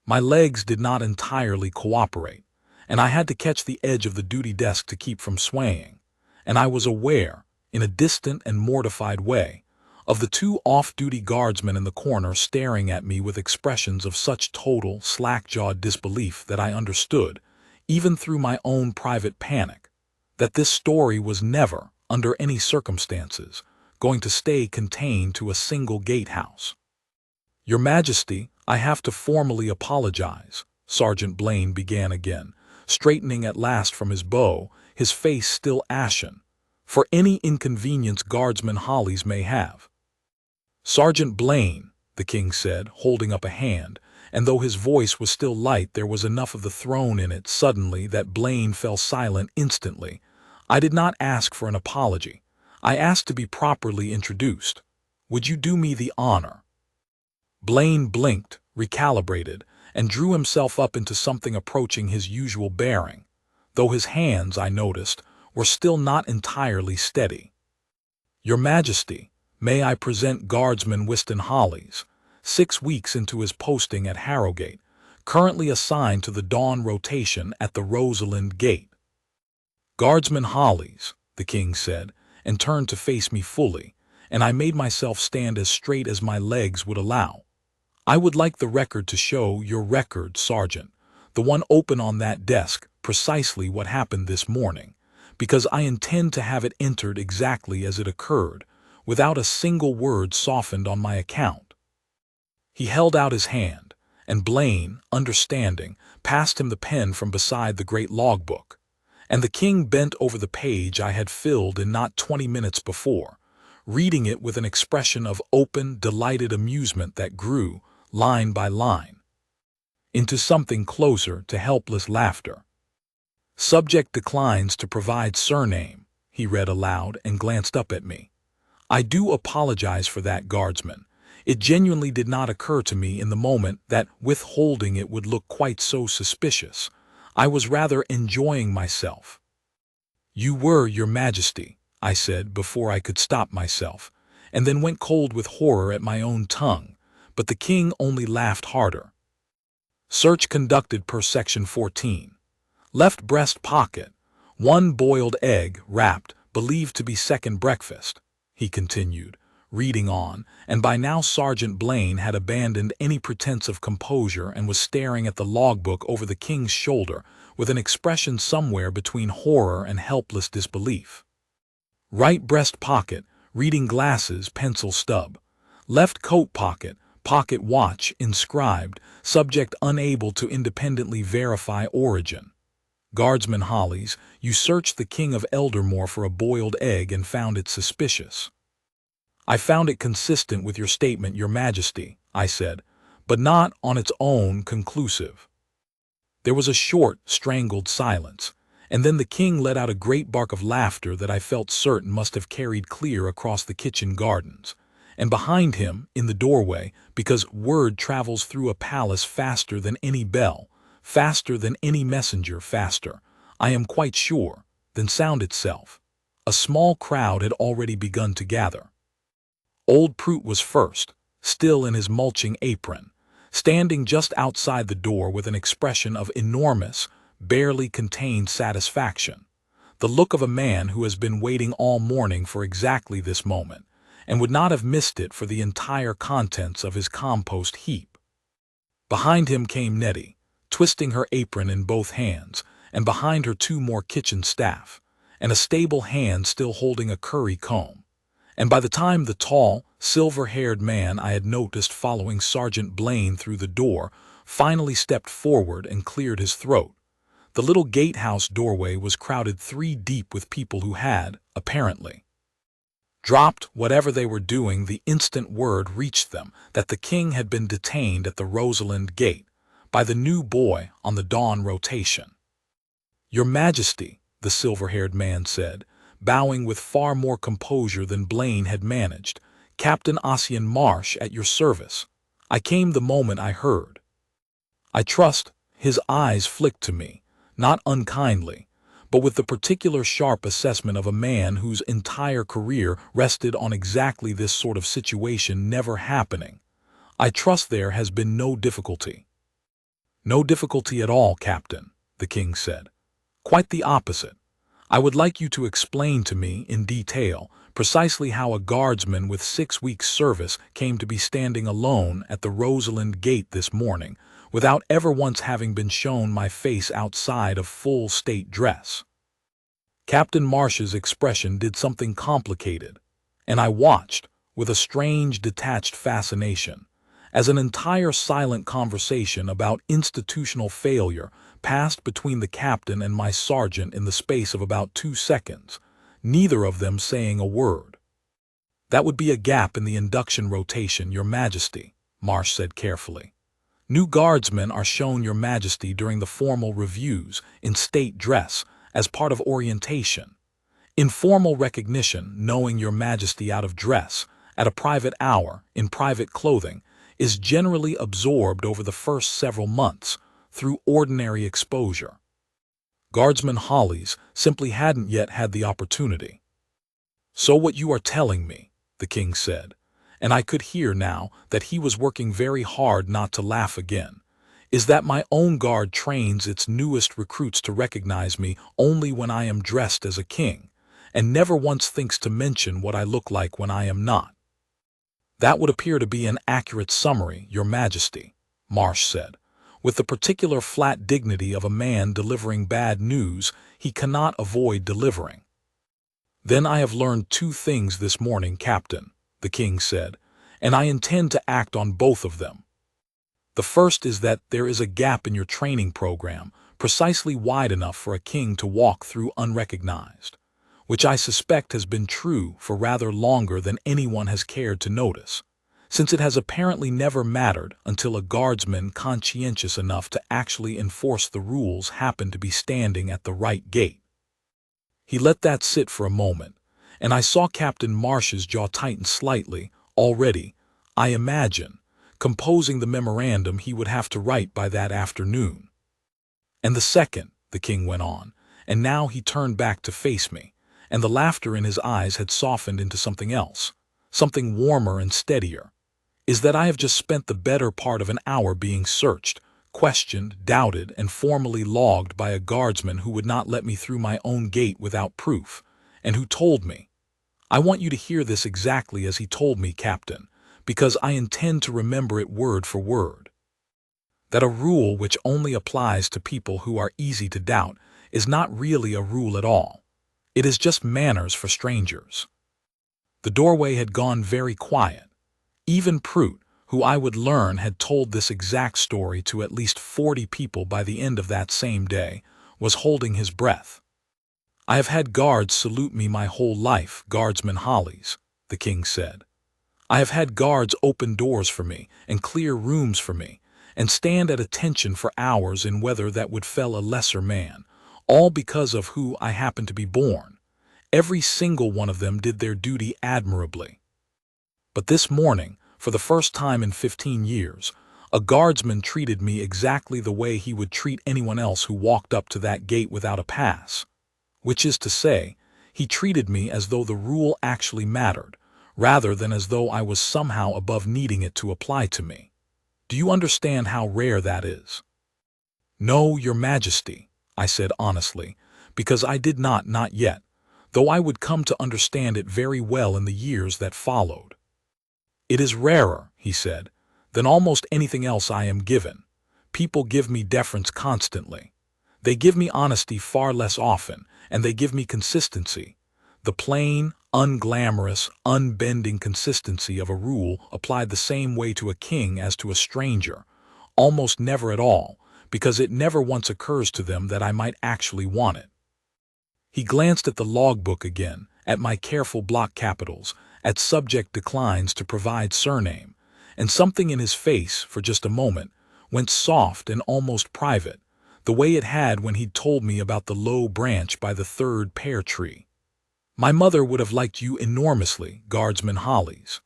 My legs did not entirely cooperate, and I had to catch the edge of the duty desk to keep from swaying, and I was aware, in a distant and mortified way, of the 2 off-duty guardsmen in the corner staring at me with expressions of such total, slack-jawed disbelief that I understood, even through my own private panic, that this story was never, under any circumstances, going to stay contained to a single gatehouse. "Your Majesty, I have to formally apologize," Sergeant Blaine began again, straightening at last from his bow, his face still ashen, "for any inconvenience Guardsman Hollis may have." "Sergeant Blaine," the king said, holding up a hand, and though his voice was still light, there was enough of the throne in it suddenly that Blaine fell silent instantly. I did not ask for an apology. I asked to be properly introduced. Would you do me the honor? Blaine blinked, recalibrated, and drew himself up into something approaching his usual bearing, though his hands, I noticed, were still not entirely steady. Your Majesty, may I present Guardsman Wystan Hollis, 6 weeks into his posting at Harrowgate, currently assigned to the dawn rotation at the Rosalind Gate. Guardsman Hollis, the king said, and turned to face me fully, and I made myself stand as straight as my legs would allow. I would like the record to show your record, Sergeant, the one open on that desk, precisely what happened this morning, because I intend to have it entered exactly as it occurred, without a single word softened on my account. He held out his hand, and Blaine, understanding, passed him the pen from beside the great logbook, and the king bent over the page I had filled in not 20 minutes before, reading it with an expression of open, delighted amusement that grew, line by line, into something closer to helpless laughter. Subject declines to provide surname, he read aloud and glanced up at me. I do apologize for that, Guardsman. It genuinely did not occur to me in the moment that withholding it would look quite so suspicious. I was rather enjoying myself. You were, Your Majesty, I said before I could stop myself, and then went cold with horror at my own tongue, but the king only laughed harder. Search conducted per Section 14. Left breast pocket, 1 boiled egg wrapped, believed to be second breakfast, he continued, reading on, and by now Sergeant Blaine had abandoned any pretense of composure and was staring at the logbook over the king's shoulder with an expression somewhere between horror and helpless disbelief. Right breast pocket, reading glasses, pencil stub. Left coat pocket, pocket watch, inscribed, subject unable to independently verify origin. Guardsman Hollis, you searched the King of Eldermoor for a boiled egg and found it suspicious. I found it consistent with your statement, Your Majesty, I said, but not on its own conclusive. There was a short, strangled silence, and then the king let out a great bark of laughter that I felt certain must have carried clear across the kitchen gardens, and behind him, in the doorway, because word travels through a palace faster than any bell, faster than any messenger, faster, I am quite sure, than sound itself. A small crowd had already begun to gather. Old Prout was first, still in his mulching apron, standing just outside the door with an expression of enormous, barely contained satisfaction, the look of a man who has been waiting all morning for exactly this moment, and would not have missed it for the entire contents of his compost heap. Behind him came Nettie, twisting her apron in both hands, and behind her 2 more kitchen staff, and a stable hand still holding a curry comb. And by the time the tall, silver-haired man I had noticed following Sergeant Blaine through the door finally stepped forward and cleared his throat, the little gatehouse doorway was crowded 3 deep with people who had, apparently, dropped whatever they were doing the instant word reached them that the king had been detained at the Rosalind Gate by the new boy on the dawn rotation. Your Majesty, the silver-haired man said, bowing with far more composure than Blaine had managed, Captain Ossian Marsh at your service. I came the moment I heard. I trust, his eyes flicked to me, not unkindly, but with the particular sharp assessment of a man whose entire career rested on exactly this sort of situation never happening. I trust there has been no difficulty. No difficulty at all, Captain, the king said. Quite the opposite. I would like you to explain to me, in detail, precisely how a guardsman with 6 weeks' service came to be standing alone at the Rosalind Gate this morning, without ever once having been shown my face outside of full state dress. Captain Marsh's expression did something complicated, and I watched, with a strange detached fascination, as an entire silent conversation about institutional failure passed between the captain and my sergeant in the space of about 2 seconds, neither of them saying a word. That would be a gap in the induction rotation, Your Majesty, Marsh said carefully. New guardsmen are shown your majesty during the formal reviews in state dress as part of orientation. Informal recognition, knowing your majesty out of dress, at a private hour, in private clothing, is generally absorbed over the first several months through ordinary exposure. Guardsman Hollis simply hadn't yet had the opportunity. "So what you are telling me," the king said, and I could hear now that he was working very hard not to laugh again, "is that my own guard trains its newest recruits to recognize me only when I am dressed as a king, and never once thinks to mention what I look like when I am not." "That would appear to be an accurate summary, your majesty," Marsh said, with the particular flat dignity of a man delivering bad news he cannot avoid delivering. "Then I have learned two things this morning, Captain," the king said, "and I intend to act on both of them. The first is that there is a gap in your training program precisely wide enough for a king to walk through unrecognized, which I suspect has been true for rather longer than anyone has cared to notice, since it has apparently never mattered until a guardsman conscientious enough to actually enforce the rules happened to be standing at the right gate." He let that sit for a moment, and I saw Captain Marsh's jaw tighten slightly, already, I imagine, composing the memorandum he would have to write by that afternoon. "And the second," the king went on, and now he turned back to face me, and the laughter in his eyes had softened into something else, something warmer and steadier, "is that I have just spent the better part of an hour being searched, questioned, doubted, and formally logged by a guardsman who would not let me through my own gate without proof, and who told me— I want you to hear this exactly as he told me, Captain, because I intend to remember it word for word— that a rule which only applies to people who are easy to doubt is not really a rule at all. It is just manners for strangers." The doorway had gone very quiet. Even Prout, who I would learn had told this exact story to at least 40 people by the end of that same day, was holding his breath. "I have had guards salute me my whole life, Guardsman Hollis," the king said. "I have had guards open doors for me and clear rooms for me, and stand at attention for hours in weather that would fell a lesser man, all because of who I happened to be born. Every single one of them did their duty admirably. But this morning, for the first time in 15 years, a guardsman treated me exactly the way he would treat anyone else who walked up to that gate without a pass. Which is to say, he treated me as though the rule actually mattered, rather than as though I was somehow above needing it to apply to me. Do you understand how rare that is?" "No, your majesty," I said honestly, because I did not yet, though I would come to understand it very well in the years that followed. "It is rarer," he said, "than almost anything else I am given. People give me deference constantly. They give me honesty far less often, and they give me consistency. The plain, unglamorous, unbending consistency of a rule applied the same way to a king as to a stranger, almost never at all, because it never once occurs to them that I might actually want it." He glanced at the logbook again, at my careful block capitals, at subject declines to provide surname, and something in his face, for just a moment, went soft and almost private, the way it had when he'd told me about the low branch by the third pear tree. "My mother would have liked you enormously, Guardsman Hollis.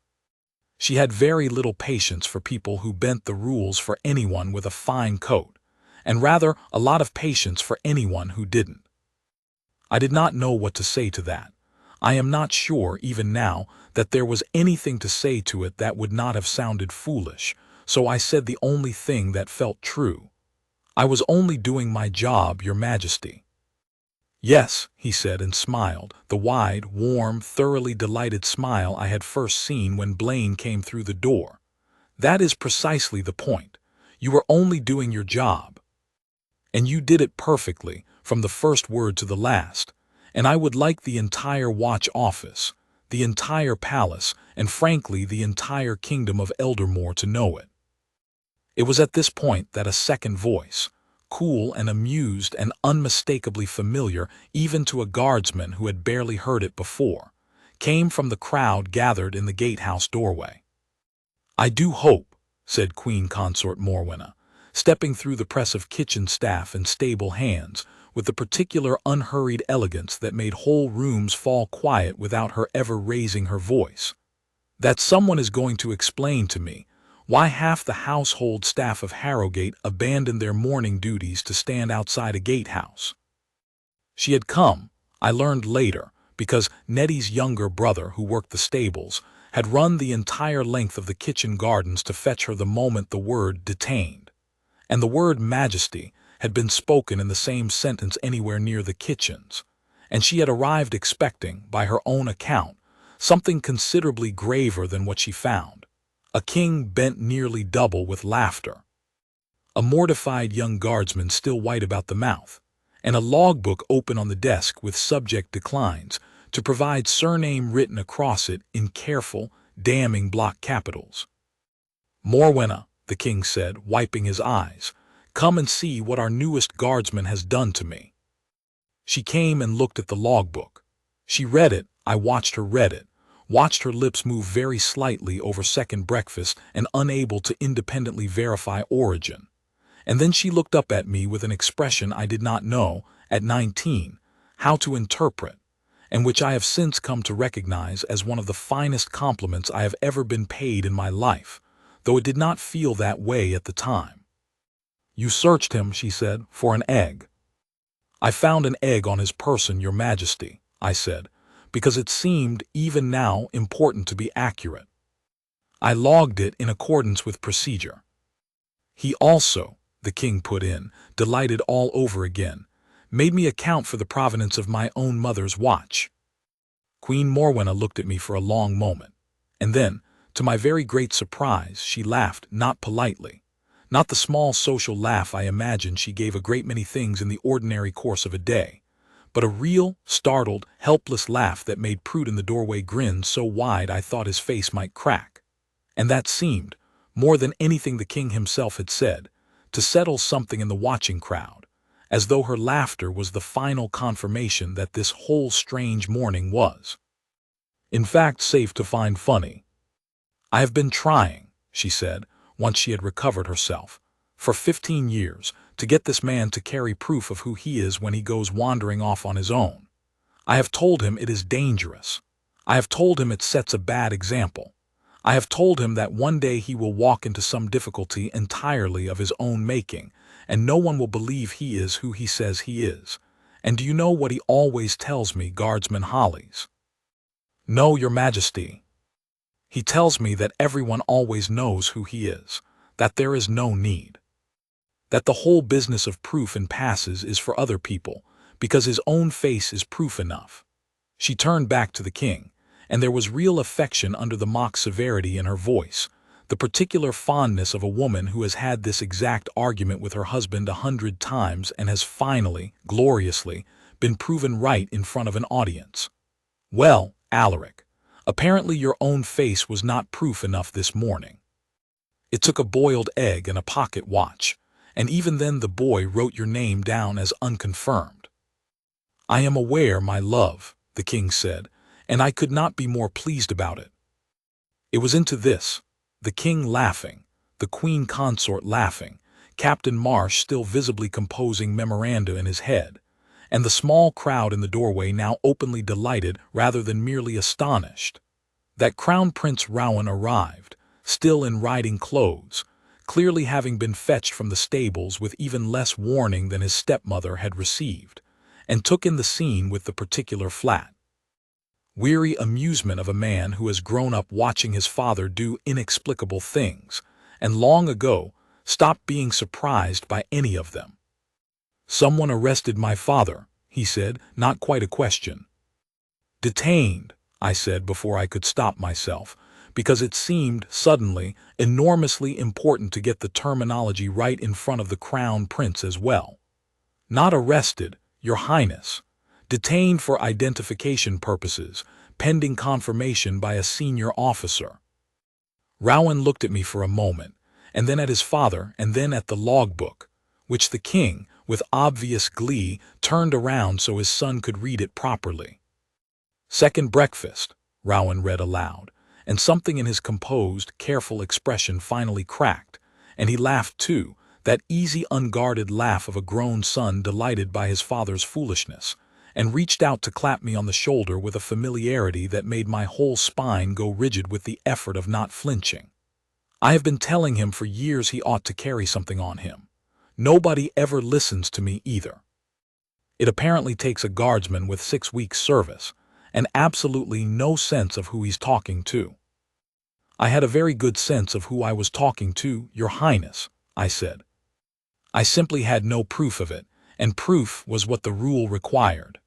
She had very little patience for people who bent the rules for anyone with a fine coat, and rather a lot of patience for anyone who didn't." I did not know what to say to that. I am not sure, even now, that there was anything to say to it that would not have sounded foolish, so I said the only thing that felt true. "I was only doing my job, your majesty." "Yes," he said and smiled, the wide, warm, thoroughly delighted smile I had first seen when Blaine came through the door. "That is precisely the point. You were only doing your job. And you did it perfectly, from the first word to the last, and I would like the entire watch office, the entire palace, and frankly the entire kingdom of Eldermoor to know it." It was at this point that a second voice, cool and amused and unmistakably familiar even to a guardsman who had barely heard it before, came from the crowd gathered in the gatehouse doorway. "I do hope," said Queen Consort Morwenna, stepping through the press of kitchen staff and stable hands with the particular unhurried elegance that made whole rooms fall quiet without her ever raising her voice. "That someone is going to explain to me why half the household staff of Harrowgate abandoned their morning duties to stand outside a gatehouse." She had come, I learned later, because Nettie's younger brother, who worked the stables, had run the entire length of the kitchen gardens to fetch her the moment the word "detained." And the word "majesty" had been spoken in the same sentence anywhere near the kitchens, and she had arrived expecting, by her own account, something considerably graver than what she found: a king bent nearly double with laughter, a mortified young guardsman still white about the mouth, and a logbook open on the desk with "subject declines" to provide surname written across it in careful, damning block capitals. "Morwenna," the king said, wiping his eyes, "come and see what our newest guardsman has done to me." She came and looked at the logbook. She read it. I watched her read it, watched her lips move very slightly over second breakfast and unable to independently verify origin. And then she looked up at me with an expression I did not know, at 19, how to interpret, and which I have since come to recognize as one of the finest compliments I have ever been paid in my life, though it did not feel that way at the time. "You searched him," she said, "for an egg." "I found an egg on his person, Your Majesty," I said, because it seemed, even now, important to be accurate. "I logged it in accordance with procedure." "He also," the king put in, delighted all over again, "made me account for the provenance of my own mother's watch." Queen Morwenna looked at me for a long moment, and then, to my very great surprise, she laughed, not politely, not the small social laugh I imagined she gave a great many things in the ordinary course of a day, but a real, startled, helpless laugh that made Prude in the doorway grin so wide I thought his face might crack. And that seemed, more than anything the king himself had said, to settle something in the watching crowd, as though her laughter was the final confirmation that this whole strange morning was, in fact, safe to find funny. "I have been trying," she said, once she had recovered herself, "for 15 years, to get this man to carry proof of who he is when he goes wandering off on his own. I have told him it is dangerous. I have told him it sets a bad example. I have told him that one day he will walk into some difficulty entirely of his own making, and no one will believe he is who he says he is. And do you know what he always tells me, Guardsman Hollis?" "No, Your Majesty." "He tells me that everyone always knows who he is, that there is no need. That the whole business of proof and passes is for other people, because his own face is proof enough." She turned back to the king, and there was real affection under the mock severity in her voice, the particular fondness of a woman who has had this exact argument with her husband 100 times and has finally, gloriously, been proven right in front of an audience. "Well, Alaric, apparently your own face was not proof enough this morning. It took a boiled egg and a pocket watch, and even then the boy wrote your name down as unconfirmed." "I am aware, my love," the king said, and I could not be more pleased about it. It was into this, the king laughing, the queen consort laughing, Captain Marsh still visibly composing memoranda in his head, and the small crowd in the doorway now openly delighted rather than merely astonished, that Crown Prince Rowan arrived, still in riding clothes, clearly having been fetched from the stables with even less warning than his stepmother had received, and took in the scene with the particular flat, weary amusement of a man who has grown up watching his father do inexplicable things, and long ago stopped being surprised by any of them. "Someone arrested my father," he said, not quite a question. "Detained," I said before I could stop myself, because it seemed, suddenly, enormously important to get the terminology right in front of the Crown Prince as well. "Not arrested, Your Highness. Detained for identification purposes, pending confirmation by a senior officer." Rowan looked at me for a moment, and then at his father, and then at the logbook, which the king, with obvious glee, turned around so his son could read it properly. "Second breakfast," Rowan read aloud, and something in his composed, careful expression finally cracked, and he laughed too, that easy, unguarded laugh of a grown son delighted by his father's foolishness, and reached out to clap me on the shoulder with a familiarity that made my whole spine go rigid with the effort of not flinching. I have been telling him for years he ought to carry something on him. Nobody ever listens to me either. It apparently takes a guardsman with 6 weeks' service, and absolutely no sense of who he's talking to. I had a very good sense of who I was talking to, Your Highness, I said. I simply had no proof of it, and proof was what the rule required.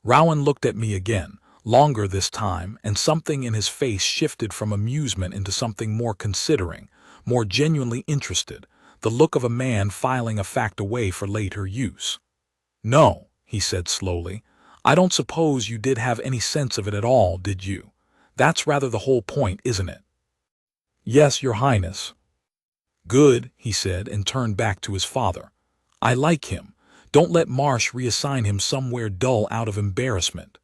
Rowan looked at me again, longer this time, and something in his face shifted from amusement into something more considering, more genuinely interested, the look of a man filing a fact away for later use. "No," he said slowly, "I don't suppose you did have any sense of it at all, did you? That's rather the whole point, isn't it?" "Yes, Your Highness." "Good," he said, and turned back to his father. "I like him. Don't let Marsh reassign him somewhere dull out of embarrassment."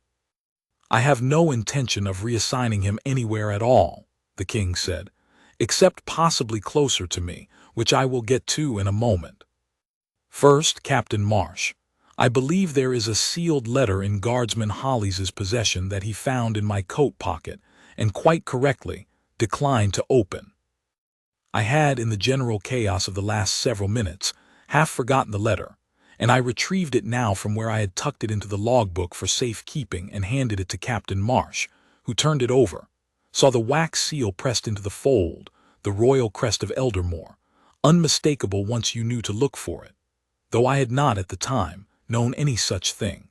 "I have no intention of reassigning him anywhere at all," the king said, "except possibly closer to me, which I will get to in a moment. First, Captain Marsh, I believe there is a sealed letter in Guardsman Hollis's possession that he found in my coat pocket, and quite correctly declined to open. I had, in the general chaos of the last several minutes, half forgotten the letter, and I retrieved it now from where I had tucked it into the logbook for safekeeping and handed it to Captain Marsh, who turned it over, saw the wax seal pressed into the fold, the royal crest of Eldermoor, unmistakable once you knew to look for it, though I had not at the time known any such thing,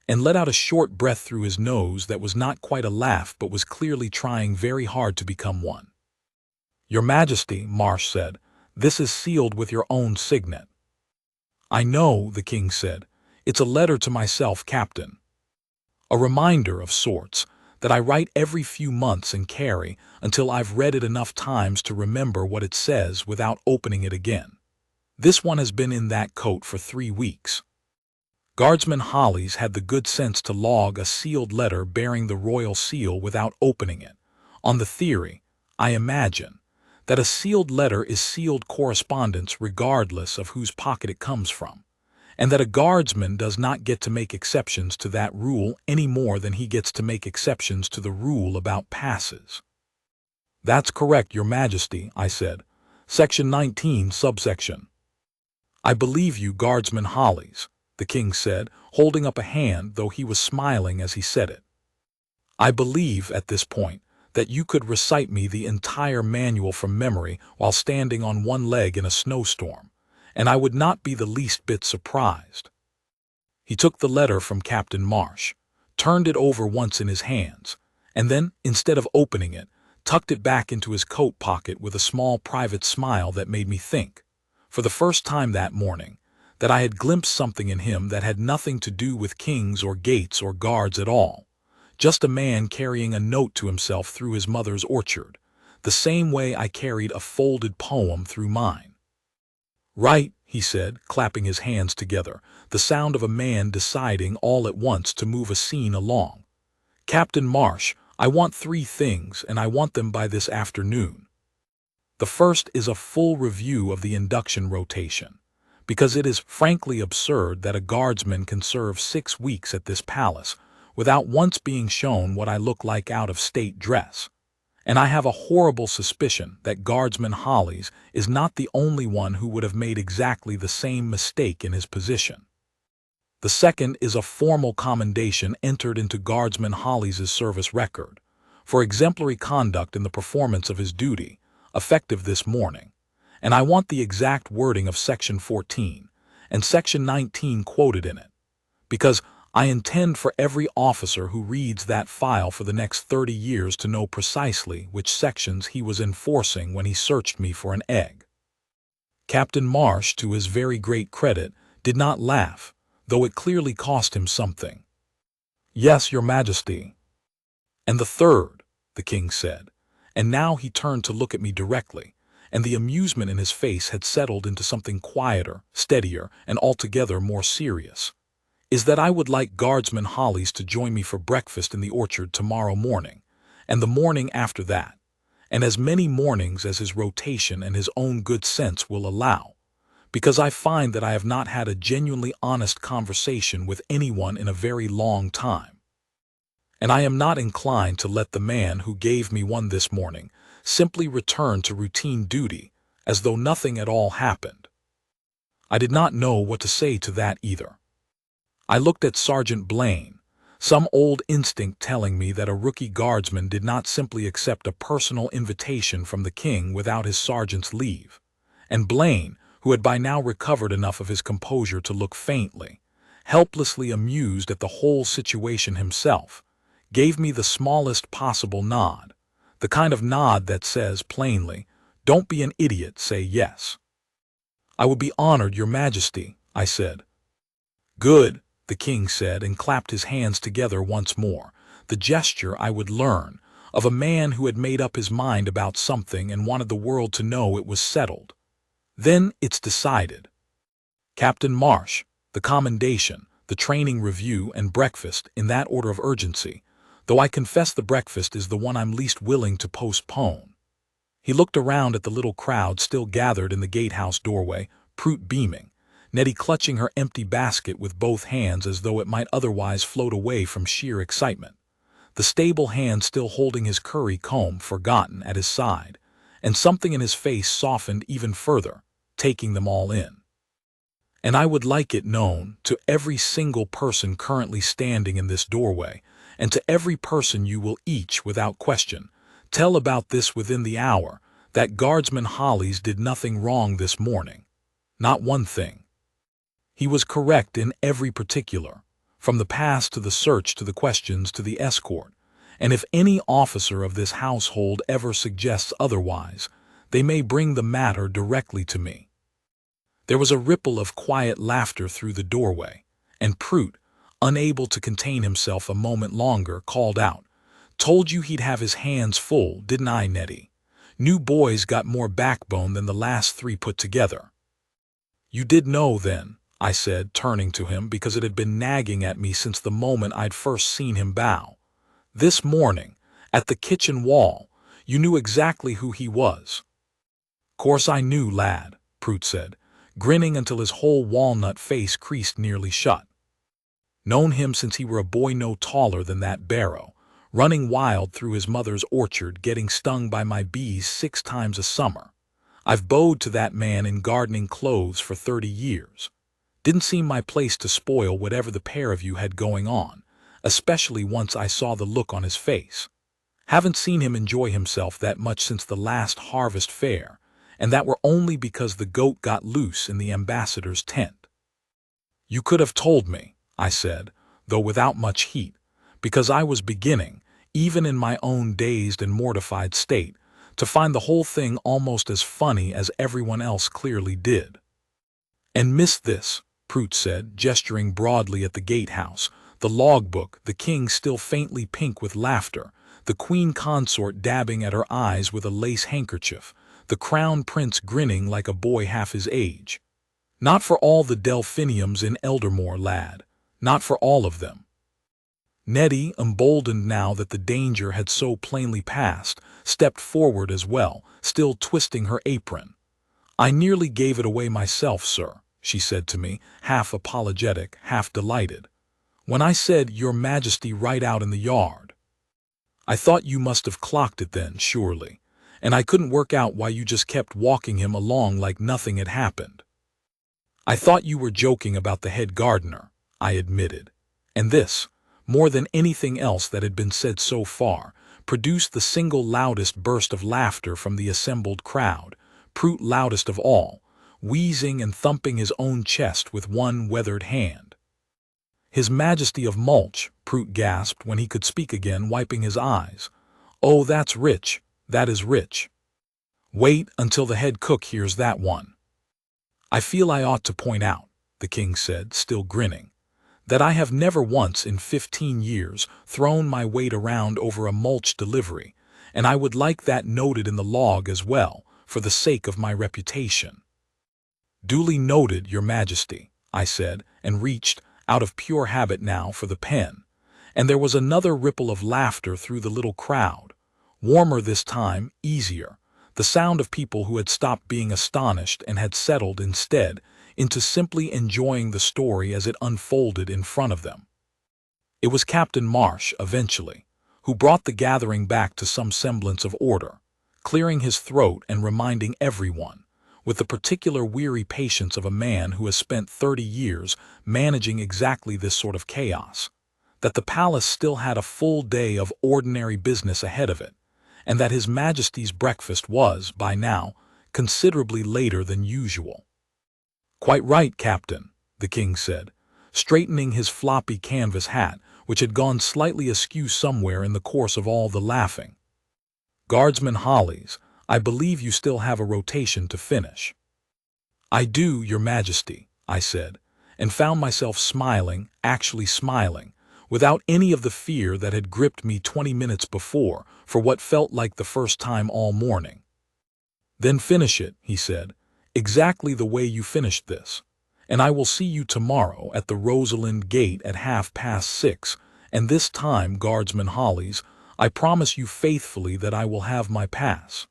and let out a short breath through his nose that was not quite a laugh but was clearly trying very hard to become one. "Your Majesty," Marsh said, "this is sealed with your own signet." "I know," the king said. "It's a letter to myself, Captain. A reminder of sorts that I write every few months and carry until I've read it enough times to remember what it says without opening it again. This one has been in that coat for 3 weeks. Guardsman Hollis had the good sense to log a sealed letter bearing the royal seal without opening it, on the theory, I imagine, that a sealed letter is sealed correspondence regardless of whose pocket it comes from, and that a guardsman does not get to make exceptions to that rule any more than he gets to make exceptions to the rule about passes." "That's correct, Your Majesty," I said. "Section 19, subsection." "I believe you, Guardsman Hollis," the king said, holding up a hand, though he was smiling as he said it. "I believe, at this point, that you could recite me the entire manual from memory while standing on one leg in a snowstorm, and I would not be the least bit surprised." He took the letter from Captain Marsh, turned it over once in his hands, and then, instead of opening it, tucked it back into his coat pocket with a small private smile that made me think, for the first time that morning, that I had glimpsed something in him that had nothing to do with kings or gates or guards at all. Just a man carrying a note to himself through his mother's orchard, the same way I carried a folded poem through mine. "Right," he said, clapping his hands together, the sound of a man deciding all at once to move a scene along. "Captain Marsh, I want 3 things, and I want them by this afternoon. The first is a full review of the induction rotation, because it is frankly absurd that a guardsman can serve 6 weeks at this palace without once being shown what I look like out of state dress, and I have a horrible suspicion that Guardsman Hollis is not the only one who would have made exactly the same mistake in his position. The second is a formal commendation entered into Guardsman Hollis's service record for exemplary conduct in the performance of his duty, effective this morning, and I want the exact wording of Section 14 and Section 19 quoted in it, because I intend for every officer who reads that file for the next 30 years to know precisely which sections he was enforcing when he searched me for an egg." Captain Marsh, to his very great credit, did not laugh, though it clearly cost him something. "Yes, Your Majesty." "And the third," the king said, and now he turned to look at me directly, and the amusement in his face had settled into something quieter, steadier, and altogether more serious, "is that I would like Guardsman Hollis to join me for breakfast in the orchard tomorrow morning, and the morning after that, and as many mornings as his rotation and his own good sense will allow, because I find that I have not had a genuinely honest conversation with anyone in a very long time. And I am not inclined to let the man who gave me one this morning simply return to routine duty as though nothing at all happened. I did not know what to say to that either. I looked at Sergeant Blaine, some old instinct telling me that a rookie guardsman did not simply accept a personal invitation from the king without his sergeant's leave, and Blaine, who had by now recovered enough of his composure to look faintly, helplessly amused at the whole situation himself, gave me the smallest possible nod, the kind of nod that says plainly, "Don't be an idiot, say yes." "I would be honored, Your Majesty," I said. "Good," the king said, and clapped his hands together once more, the gesture I would learn, of a man who had made up his mind about something and wanted the world to know it was settled. "Then it's decided. Captain Marsh, the commendation, the training review, and breakfast in that order of urgency, though I confess the breakfast is the one I'm least willing to postpone." He looked around at the little crowd still gathered in the gatehouse doorway, Prut beaming, Nettie clutching her empty basket with both hands as though it might otherwise float away from sheer excitement, the stable hand still holding his curry comb forgotten at his side, and something in his face softened even further, taking them all in. "And I would like it known to every single person currently standing in this doorway, and to every person you will each, without question, tell about this within the hour, that Guardsman Hollis did nothing wrong this morning. Not one thing. He was correct in every particular, from the pass to the search to the questions to the escort, and if any officer of this household ever suggests otherwise, they may bring the matter directly to me." There was a ripple of quiet laughter through the doorway, and Prut, unable to contain himself a moment longer, called out, "Told you he'd have his hands full, didn't I, Nettie? New boy's got more backbone than the last three put together." "You did know, then," I said, turning to him because it had been nagging at me since the moment I'd first seen him bow. "This morning, at the kitchen wall, you knew exactly who he was." "Course I knew, lad," Prut said, grinning until his whole walnut face creased nearly shut. "Known him since he were a boy no taller than that barrow, running wild through his mother's orchard, getting stung by my bees 6 times a summer. I've bowed to that man in gardening clothes for 30 years. Didn't seem my place to spoil whatever the pair of you had going on, especially once I saw the look on his face. Haven't seen him enjoy himself that much since the last harvest fair, and that were only because the goat got loose in the ambassador's tent." "You could have told me," I said, though without much heat, because I was beginning, even in my own dazed and mortified state, to find the whole thing almost as funny as everyone else clearly did. "And miss this," Prut said, gesturing broadly at the gatehouse, the logbook, the king still faintly pink with laughter, the queen consort dabbing at her eyes with a lace handkerchief, the crown prince grinning like a boy half his age. "Not for all the Delphiniums in Eldermoor, lad. Not for all of them." Nettie, emboldened now that the danger had so plainly passed, stepped forward as well, still twisting her apron. "I nearly gave it away myself, sir," she said to me, half apologetic, half delighted, "when I said Your Majesty right out in the yard. I thought you must have clocked it then, surely, and I couldn't work out why you just kept walking him along like nothing had happened." "I thought you were joking about the head gardener," I admitted, and this, more than anything else that had been said so far, produced the single loudest burst of laughter from the assembled crowd, Prut loudest of all, wheezing and thumping his own chest with one weathered hand. "His Majesty of Mulch," Prut gasped when he could speak again, wiping his eyes. "Oh, that's rich, that is rich. Wait until the head cook hears that one." "I feel I ought to point out," the king said, still grinning, "that I have never once in 15 years thrown my weight around over a mulch delivery, and I would like that noted in the log as well, for the sake of my reputation." "Duly noted, Your Majesty," I said, and reached, out of pure habit now, for the pen, and there was another ripple of laughter through the little crowd, Warmer this time, easier. The sound of people who had stopped being astonished and had settled instead into simply enjoying the story as it unfolded in front of them. It was Captain Marsh, eventually, who brought the gathering back to some semblance of order, clearing his throat and reminding everyone, with the particular weary patience of a man who has spent 30 years managing exactly this sort of chaos, that the palace still had a full day of ordinary business ahead of it, and that His Majesty's breakfast was, by now, considerably later than usual. "Quite right, Captain," the king said, straightening his floppy canvas hat, which had gone slightly askew somewhere in the course of all the laughing. "Guardsman Hollis, I believe you still have a rotation to finish." "I do, Your Majesty," I said, and found myself smiling, actually smiling, without any of the fear that had gripped me 20 minutes before for what felt like the first time all morning. "Then finish it," he said, "exactly the way you finished this, and I will see you tomorrow at the Rosalind Gate at 6:30, and this time, Guardsman Hollis, I promise you faithfully that I will have my pass."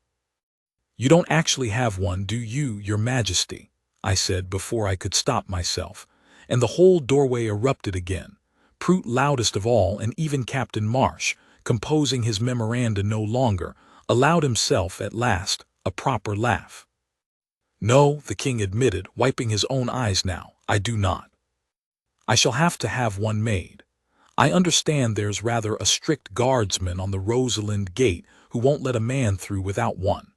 "You don't actually have one, do you, Your Majesty?" I said before I could stop myself, and the whole doorway erupted again, Prout loudest of all, and even Captain Marsh, composing his memoranda no longer, allowed himself, at last, a proper laugh. "No," the king admitted, wiping his own eyes now, "I do not. I shall have to have one made. I understand there's rather a strict guardsman on the Rosalind Gate who won't let a man through without one."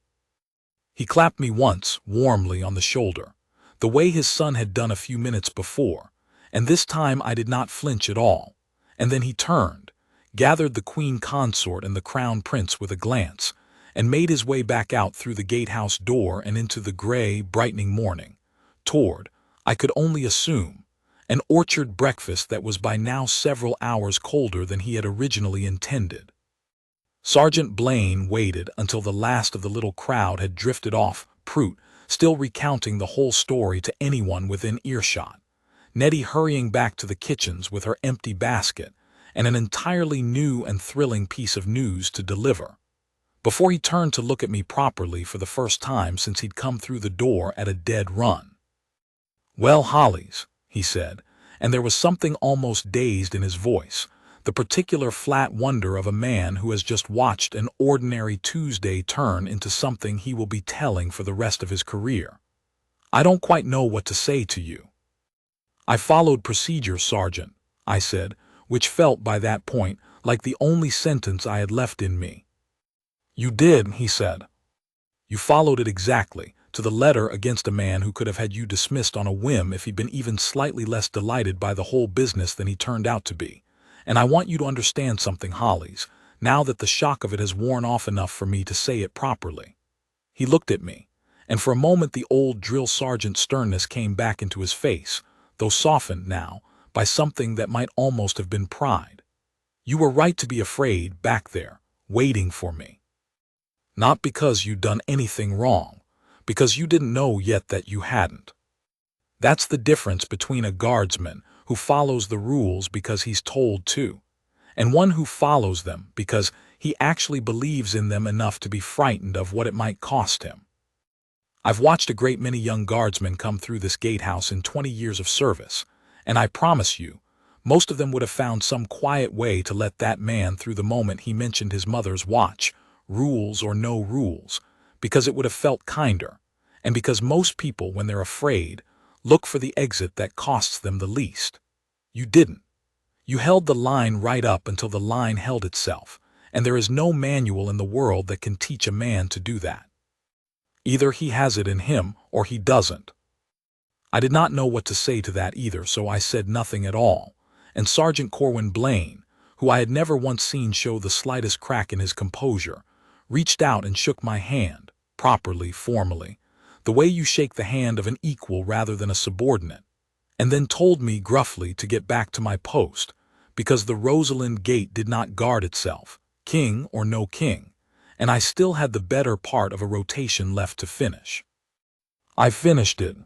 He clapped me once, warmly, on the shoulder, the way his son had done a few minutes before, and this time I did not flinch at all, and then he turned, gathered the queen consort and the crown prince with a glance, and made his way back out through the gatehouse door and into the gray, brightening morning, toward, I could only assume, an orchard breakfast that was by now several hours colder than he had originally intended. Sergeant Blaine waited until the last of the little crowd had drifted off, Prout still recounting the whole story to anyone within earshot, Nettie hurrying back to the kitchens with her empty basket and an entirely new and thrilling piece of news to deliver, before he turned to look at me properly for the first time since he'd come through the door at a dead run. "Well, Hollis," he said, and there was something almost dazed in his voice, the particular flat wonder of a man who has just watched an ordinary Tuesday turn into something he will be telling for the rest of his career. "I don't quite know what to say to you." "I followed procedure, Sergeant," I said, which felt by that point like the only sentence I had left in me. "You did," he said. "You followed it exactly, to the letter, against a man who could have had you dismissed on a whim if he'd been even slightly less delighted by the whole business than he turned out to be. And I want you to understand something, Hollis, now that the shock of it has worn off enough for me to say it properly." He looked at me, and for a moment the old drill sergeant sternness came back into his face, though softened now by something that might almost have been pride. "You were right to be afraid, back there, waiting for me. Not because you'd done anything wrong, because you didn't know yet that you hadn't. That's the difference between a guardsman who follows the rules because he's told to, and one who follows them because he actually believes in them enough to be frightened of what it might cost him. I've watched a great many young guardsmen come through this gatehouse in 20 years of service, and I promise you, most of them would have found some quiet way to let that man through the moment he mentioned his mother's watch, rules or no rules, because it would have felt kinder, and because most people, when they're afraid, look for the exit that costs them the least. You didn't. You held the line right up until the line held itself, and there is no manual in the world that can teach a man to do that. Either he has it in him or he doesn't." I did not know what to say to that either, so I said nothing at all, and Sergeant Corwin Blaine, who I had never once seen show the slightest crack in his composure, reached out and shook my hand, properly, formally, the way you shake the hand of an equal rather than a subordinate, and then told me gruffly to get back to my post, because the Rosalind Gate did not guard itself, king or no king, and I still had the better part of a rotation left to finish. I finished it.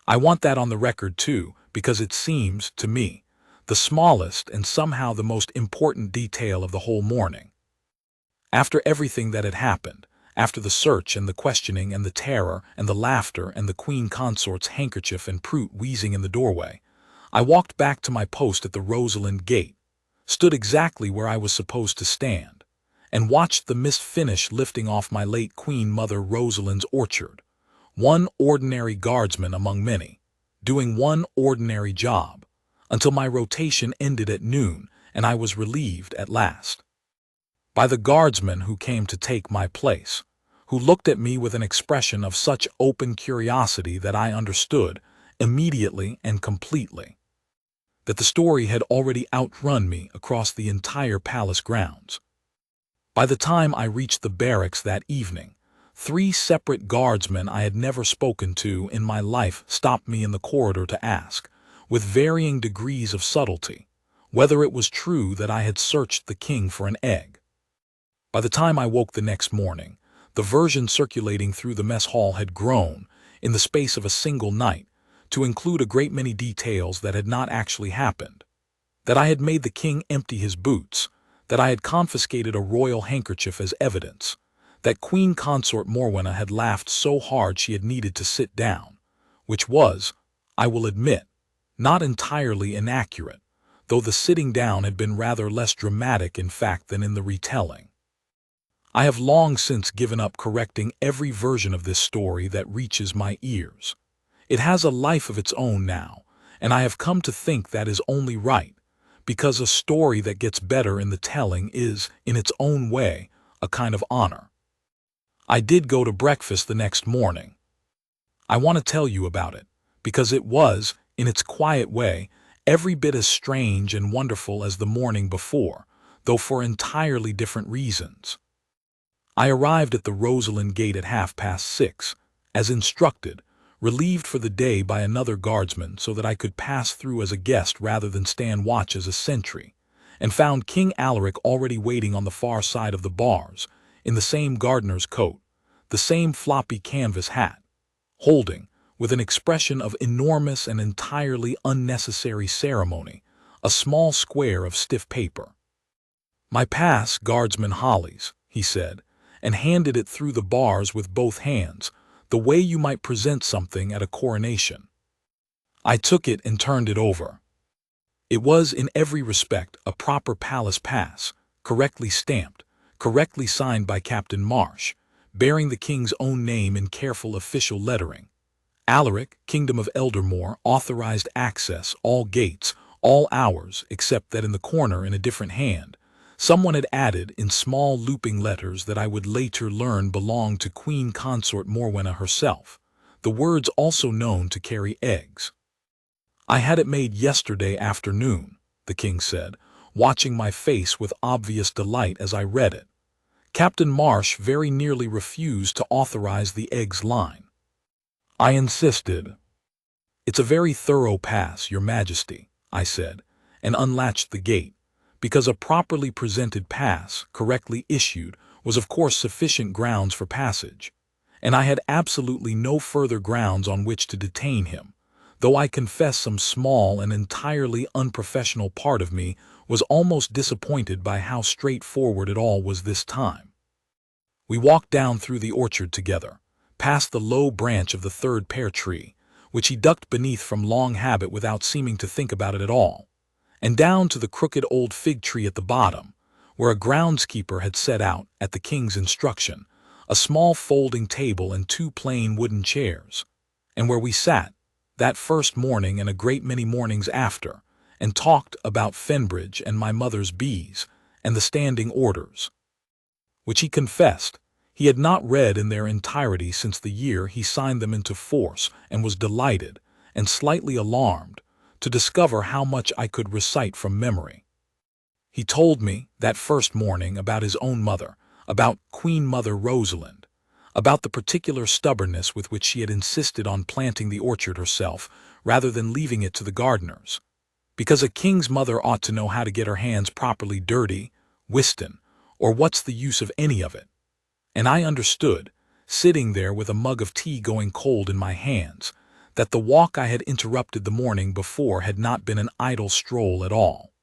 I want that on the record too, because it seems, to me, the smallest and somehow the most important detail of the whole morning. After everything that had happened, after the search and the questioning and the terror and the laughter and the queen consort's handkerchief and Prout wheezing in the doorway, I walked back to my post at the Rosalind Gate, stood exactly where I was supposed to stand, and watched the mist finish lifting off my late Queen Mother Rosalind's orchard, one ordinary guardsman among many, doing one ordinary job, until my rotation ended at noon and I was relieved at last by the guardsman who came to take my place, who looked at me with an expression of such open curiosity that I understood, immediately and completely, that the story had already outrun me across the entire palace grounds. By the time I reached the barracks that evening, 3 separate guardsmen I had never spoken to in my life stopped me in the corridor to ask, with varying degrees of subtlety, whether it was true that I had searched the king for an egg. By the time I woke the next morning, the version circulating through the mess hall had grown, in the space of a single night, to include a great many details that had not actually happened. That I had made the king empty his boots, that I had confiscated a royal handkerchief as evidence, that Queen Consort Morwenna had laughed so hard she had needed to sit down, which was, I will admit, not entirely inaccurate, though the sitting down had been rather less dramatic in fact than in the retelling. I have long since given up correcting every version of this story that reaches my ears. It has a life of its own now, and I have come to think that is only right, because a story that gets better in the telling is, in its own way, a kind of honor. I did go to breakfast the next morning. I want to tell you about it, because it was, in its quiet way, every bit as strange and wonderful as the morning before, though for entirely different reasons. I arrived at the Rosalind Gate at 6:30, as instructed, relieved for the day by another guardsman so that I could pass through as a guest rather than stand watch as a sentry, and found King Alaric already waiting on the far side of the bars, in the same gardener's coat, the same floppy canvas hat, holding, with an expression of enormous and entirely unnecessary ceremony, a small square of stiff paper. "My pass, Guardsman Hollis," he said, and handed it through the bars with both hands, the way you might present something at a coronation. I took it and turned it over. It was in every respect a proper palace pass, correctly stamped, correctly signed by Captain Marsh, bearing the king's own name in careful official lettering. Alaric, Kingdom of Eldermoor, authorized access, all gates, all hours, except that in the corner in a different hand, someone had added in small looping letters that I would later learn belonged to Queen Consort Morwenna herself, the words also known to carry eggs. "I had it made yesterday afternoon," the king said, watching my face with obvious delight as I read it. Captain Marsh very nearly refused to authorize the eggs line. I insisted. "It's a very thorough pass, Your Majesty," I said, and unlatched the gate, because a properly presented pass, correctly issued, was of course sufficient grounds for passage, and I had absolutely no further grounds on which to detain him, though I confess some small and entirely unprofessional part of me was almost disappointed by how straightforward it all was this time. We walked down through the orchard together, past the low branch of the 3rd pear tree, which he ducked beneath from long habit without seeming to think about it at all, and down to the crooked old fig tree at the bottom, where a groundskeeper had set out, at the king's instruction, a small folding table and 2 plain wooden chairs, and where we sat, that first morning and a great many mornings after, and talked about Fenbridge and my mother's bees, and the standing orders, which he confessed he had not read in their entirety since the year he signed them into force, and was delighted, and slightly alarmed, to discover how much I could recite from memory. He told me, that first morning, about his own mother, about Queen Mother Rosalind, about the particular stubbornness with which she had insisted on planting the orchard herself, rather than leaving it to the gardeners, because a king's mother ought to know how to get her hands properly dirty, Wystan, or what's the use of any of it. And I understood, sitting there with a mug of tea going cold in my hands, that the walk I had interrupted the morning before had not been an idle stroll at all,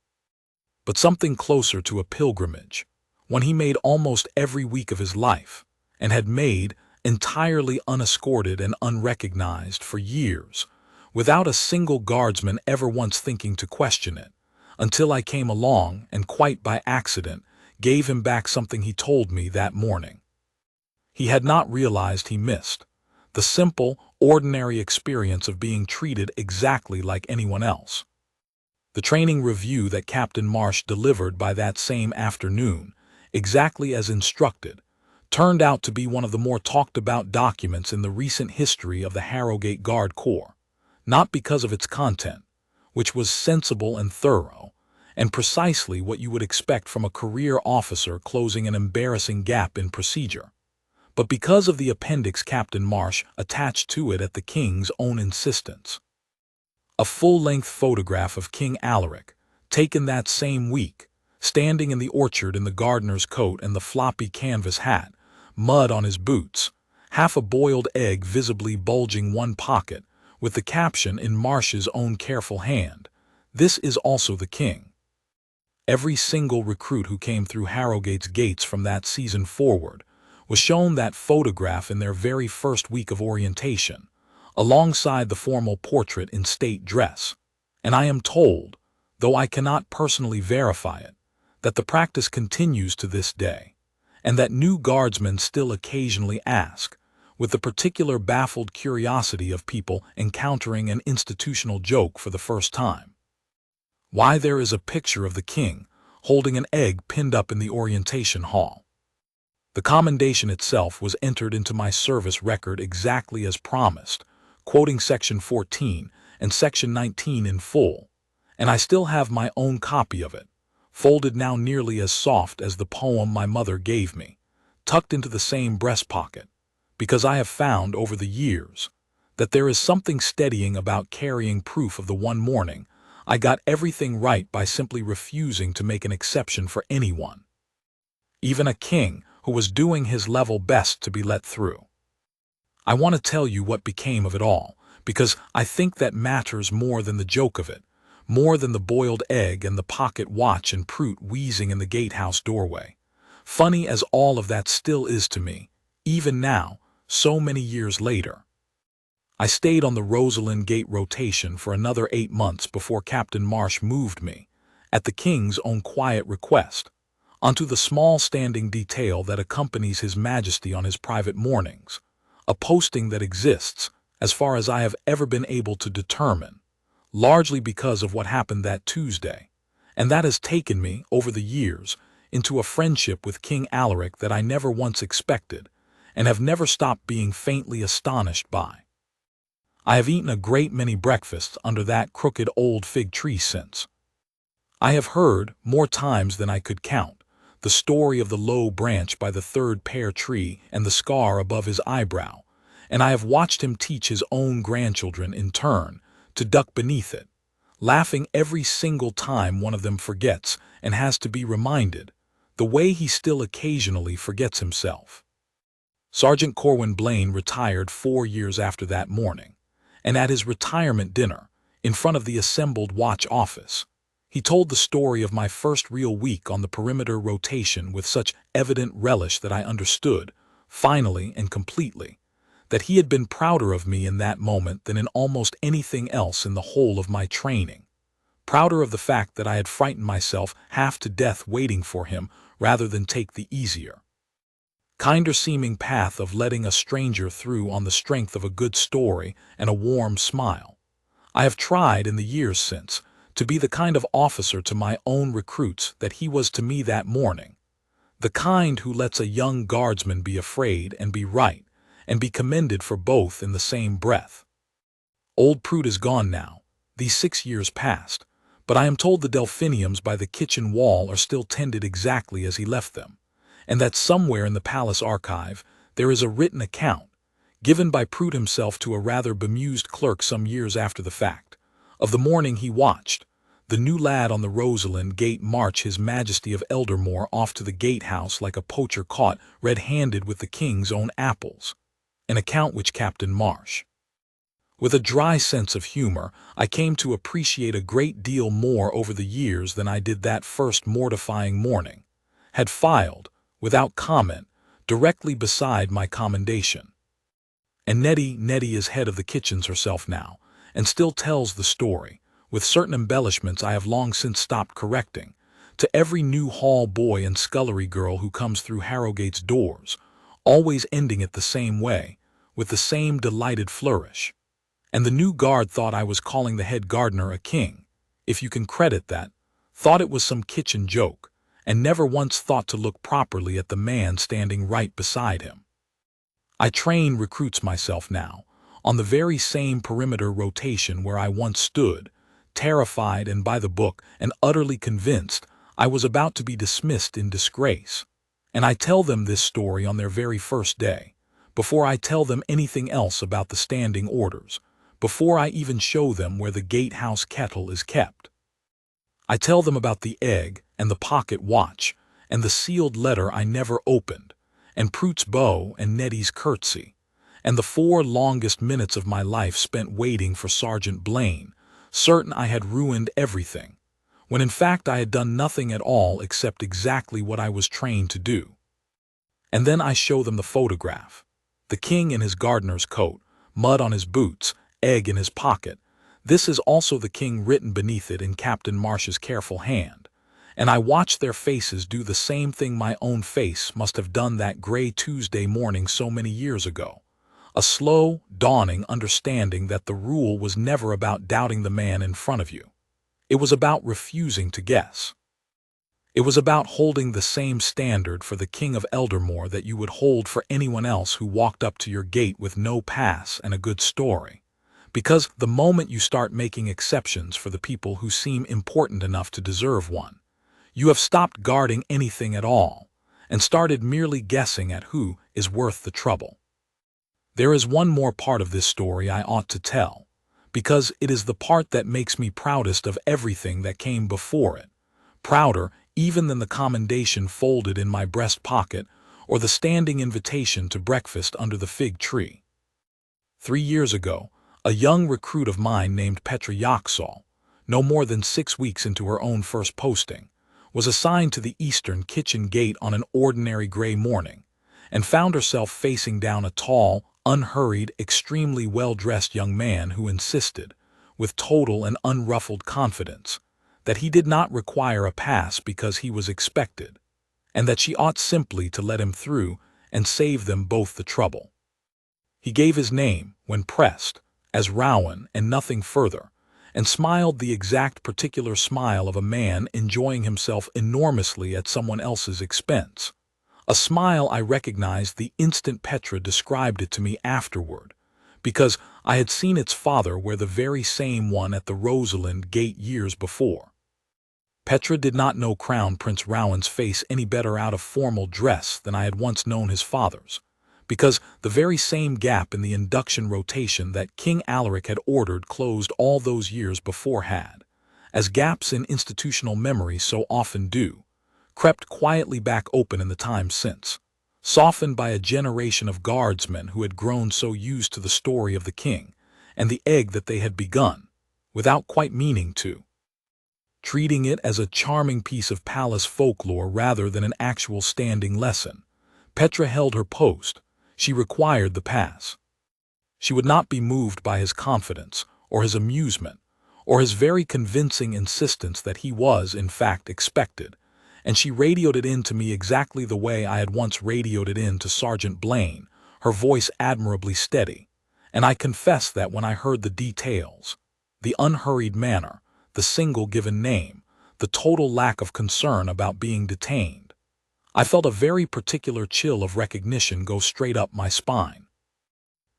but something closer to a pilgrimage, one he made almost every week of his life, and had made entirely unescorted and unrecognized for years, without a single guardsman ever once thinking to question it, until I came along and quite by accident gave him back something he told me that morning. He had not realized he missed the simple, ordinary experience of being treated exactly like anyone else. The training review that Captain Marsh delivered by that same afternoon, exactly as instructed, turned out to be one of the more talked-about documents in the recent history of the Harrowgate Guard Corps, not because of its content, which was sensible and thorough, and precisely what you would expect from a career officer closing an embarrassing gap in procedure, but because of the appendix Captain Marsh attached to it at the King's own insistence. A full-length photograph of King Alaric, taken that same week, standing in the orchard in the gardener's coat and the floppy canvas hat, mud on his boots, half a boiled egg visibly bulging one pocket, with the caption in Marsh's own careful hand, "This is also the King." Every single recruit who came through Harrowgate's gates from that season forward was shown that photograph in their very first week of orientation, alongside the formal portrait in state dress, and I am told, though I cannot personally verify it, that the practice continues to this day, and that new guardsmen still occasionally ask, with the particular baffled curiosity of people encountering an institutional joke for the first time, why there is a picture of the King holding an egg pinned up in the orientation hall. The commendation itself was entered into my service record exactly as promised, quoting Section 14 and Section 19 in full, and I still have my own copy of it, folded now nearly as soft as the poem my mother gave me, tucked into the same breast pocket, because I have found over the years that there is something steadying about carrying proof of the one morning I got everything right by simply refusing to make an exception for anyone, even a king who was doing his level best to be let through. I want to tell you what became of it all, because I think that matters more than the joke of it, more than the boiled egg and the pocket watch and Prout wheezing in the gatehouse doorway. Funny as all of that still is to me, even now, so many years later. I stayed on the Rosalind Gate rotation for another 8 months before Captain Marsh moved me, at the King's own quiet request, onto the small standing detail that accompanies His Majesty on his private mornings, a posting that exists, as far as I have ever been able to determine, largely because of what happened that Tuesday, and that has taken me, over the years, into a friendship with King Alaric that I never once expected, and have never stopped being faintly astonished by. I have eaten a great many breakfasts under that crooked old fig tree since. I have heard, more times than I could count, the story of the low branch by the third pear tree and the scar above his eyebrow, and I have watched him teach his own grandchildren in turn to duck beneath it, laughing every single time one of them forgets and has to be reminded, the way he still occasionally forgets himself. Sergeant Corwin Blaine retired 4 years after that morning, and at his retirement dinner, in front of the assembled watch office, he told the story of my first real week on the perimeter rotation with such evident relish that I understood, finally and completely, that he had been prouder of me in that moment than in almost anything else in the whole of my training, prouder of the fact that I had frightened myself half to death waiting for him rather than take the easier, kinder-seeming path of letting a stranger through on the strength of a good story and a warm smile. I have tried in the years since to be the kind of officer to my own recruits that he was to me that morning, the kind who lets a young guardsman be afraid and be right, and be commended for both in the same breath. Old Prout is gone now, these 6 years past, but I am told the delphiniums by the kitchen wall are still tended exactly as he left them, and that somewhere in the palace archive there is a written account, given by Prout himself to a rather bemused clerk some years after the fact, of the morning he watched the new lad on the Rosalind Gate march His Majesty of Eldermoor off to the gatehouse like a poacher caught red-handed with the King's own apples, an account which Captain Marsh, with a dry sense of humor, I came to appreciate a great deal more over the years than I did that first mortifying morning, had filed, without comment, directly beside my commendation. And Nettie is head of the kitchens herself now, and still tells the story, with certain embellishments I have long since stopped correcting, to every new hall boy and scullery girl who comes through Harrowgate's doors, always ending it the same way, with the same delighted flourish. And the new guard thought I was calling the head gardener a king, if you can credit that, thought it was some kitchen joke, and never once thought to look properly at the man standing right beside him. I train recruits myself now, on the very same perimeter rotation where I once stood, terrified and by the book and utterly convinced I was about to be dismissed in disgrace. And I tell them this story on their very first day, before I tell them anything else about the standing orders, before I even show them where the gatehouse kettle is kept. I tell them about the egg and the pocket watch and the sealed letter I never opened, and Prout's bow and Nettie's curtsy, and the 4 longest minutes of my life spent waiting for Sergeant Blaine, certain I had ruined everything, when in fact I had done nothing at all except exactly what I was trained to do. And then I show them the photograph, the king in his gardener's coat, mud on his boots, egg in his pocket. This is also the king written beneath it in Captain Marsh's careful hand. And I watch their faces do the same thing my own face must have done that gray Tuesday morning so many years ago. A slow, dawning understanding that the rule was never about doubting the man in front of you. It was about refusing to guess. It was about holding the same standard for the King of Eldermoor that you would hold for anyone else who walked up to your gate with no pass and a good story. Because the moment you start making exceptions for the people who seem important enough to deserve one, you have stopped guarding anything at all, and started merely guessing at who is worth the trouble. There is one more part of this story I ought to tell, because it is the part that makes me proudest of everything that came before it, prouder even than the commendation folded in my breast pocket or the standing invitation to breakfast under the fig tree. 3 years ago, a young recruit of mine named Petra Yaxall, no more than 6 weeks into her own first posting, was assigned to the eastern kitchen gate on an ordinary gray morning, and found herself facing down a tall, unhurried, extremely well-dressed young man who insisted, with total and unruffled confidence, that he did not require a pass because he was expected, and that she ought simply to let him through and save them both the trouble. He gave his name, when pressed, as Rowan and nothing further, and smiled the exact particular smile of a man enjoying himself enormously at someone else's expense. A smile I recognized the instant Petra described it to me afterward, because I had seen its father wear the very same one at the Rosalind Gate years before. Petra did not know Crown Prince Rowan's face any better out of formal dress than I had once known his father's, because the very same gap in the induction rotation that King Alaric had ordered closed all those years before had, as gaps in institutional memory so often do, crept quietly back open in the time since, softened by a generation of guardsmen who had grown so used to the story of the king and the egg that they had begun, without quite meaning to, treating it as a charming piece of palace folklore rather than an actual standing lesson. Petra held her post. She required the pass. She would not be moved by his confidence, or his amusement, or his very convincing insistence that he was, in fact, expected, and she radioed it in to me exactly the way I had once radioed it in to Sergeant Blaine, her voice admirably steady, and I confess that when I heard the details, the unhurried manner, the single given name, the total lack of concern about being detained, I felt a very particular chill of recognition go straight up my spine.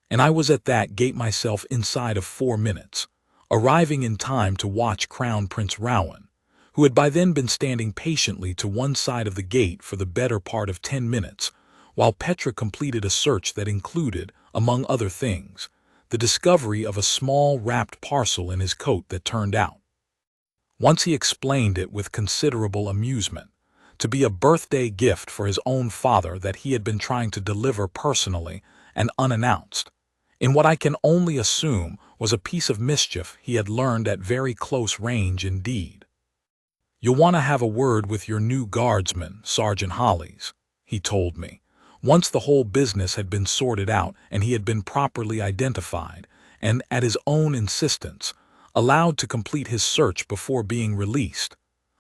And I was at that gate myself inside of 4 minutes, arriving in time to watch Crown Prince Rowan, who had by then been standing patiently to one side of the gate for the better part of 10 minutes, while Petra completed a search that included, among other things, the discovery of a small wrapped parcel in his coat that turned out, once he explained it with considerable amusement, to be a birthday gift for his own father that he had been trying to deliver personally and unannounced, in what I can only assume was a piece of mischief he had learned at very close range indeed. "You'll want to have a word with your new guardsman, Sergeant Hollis," he told me, once the whole business had been sorted out and he had been properly identified and, at his own insistence, allowed to complete his search before being released,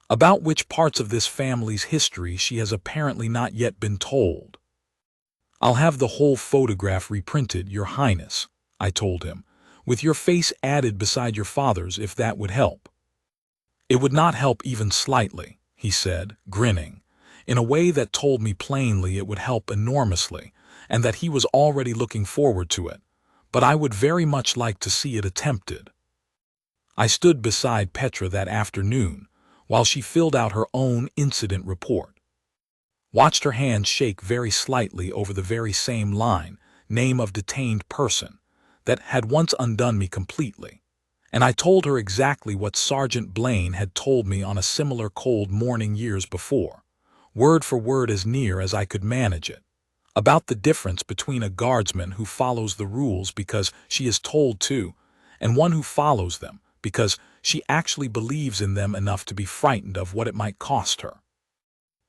about which parts of this family's history she has apparently not yet been told. "I'll have the whole photograph reprinted, Your Highness," I told him, "with your face added beside your father's if that would help." "It would not help even slightly," he said, grinning, in a way that told me plainly it would help enormously and that he was already looking forward to it, but I would very much like to see it attempted. I stood beside Petra that afternoon while she filled out her own incident report. Watched her hand shake very slightly over the very same line, name of detained person, that had once undone me completely, and I told her exactly what Sergeant Blaine had told me on a similar cold morning years before, word for word as near as I could manage it, about the difference between a guardsman who follows the rules because she is told to, and one who follows them because she actually believes in them enough to be frightened of what it might cost her.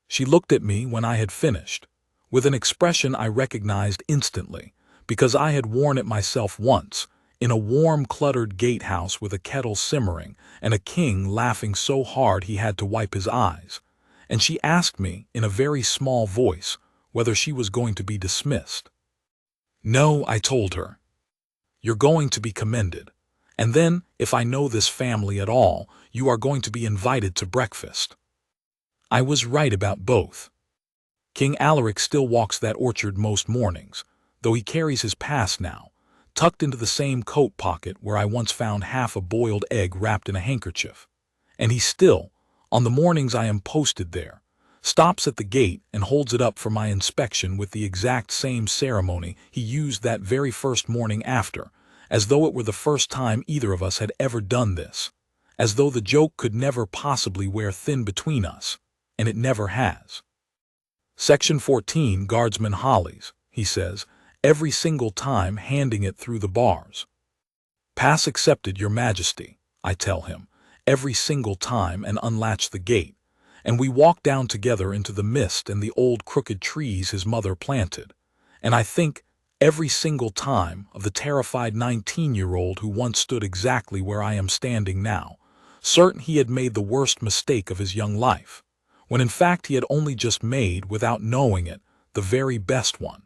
She looked at me when I had finished, with an expression I recognized instantly, because I had worn it myself once, in a warm, cluttered gatehouse with a kettle simmering and a king laughing so hard he had to wipe his eyes, and she asked me, in a very small voice, whether she was going to be dismissed. "No," I told her. "You're going to be commended. And then, if I know this family at all, you are going to be invited to breakfast." I was right about both. King Alaric still walks that orchard most mornings, though he carries his pass now, tucked into the same coat pocket where I once found half a boiled egg wrapped in a handkerchief. And he still, on the mornings I am posted there, stops at the gate and holds it up for my inspection with the exact same ceremony he used that very first morning after, as though it were the first time either of us had ever done this, as though the joke could never possibly wear thin between us, and it never has. "Section 14, Guardsman Hollis," he says, every single time handing it through the bars. "Pass accepted, Your Majesty," I tell him, every single time, and unlatch the gate, and we walk down together into the mist and the old crooked trees his mother planted, and I think, every single time, of the terrified 19-year-old who once stood exactly where I am standing now, certain he had made the worst mistake of his young life, when in fact he had only just made, without knowing it, the very best one.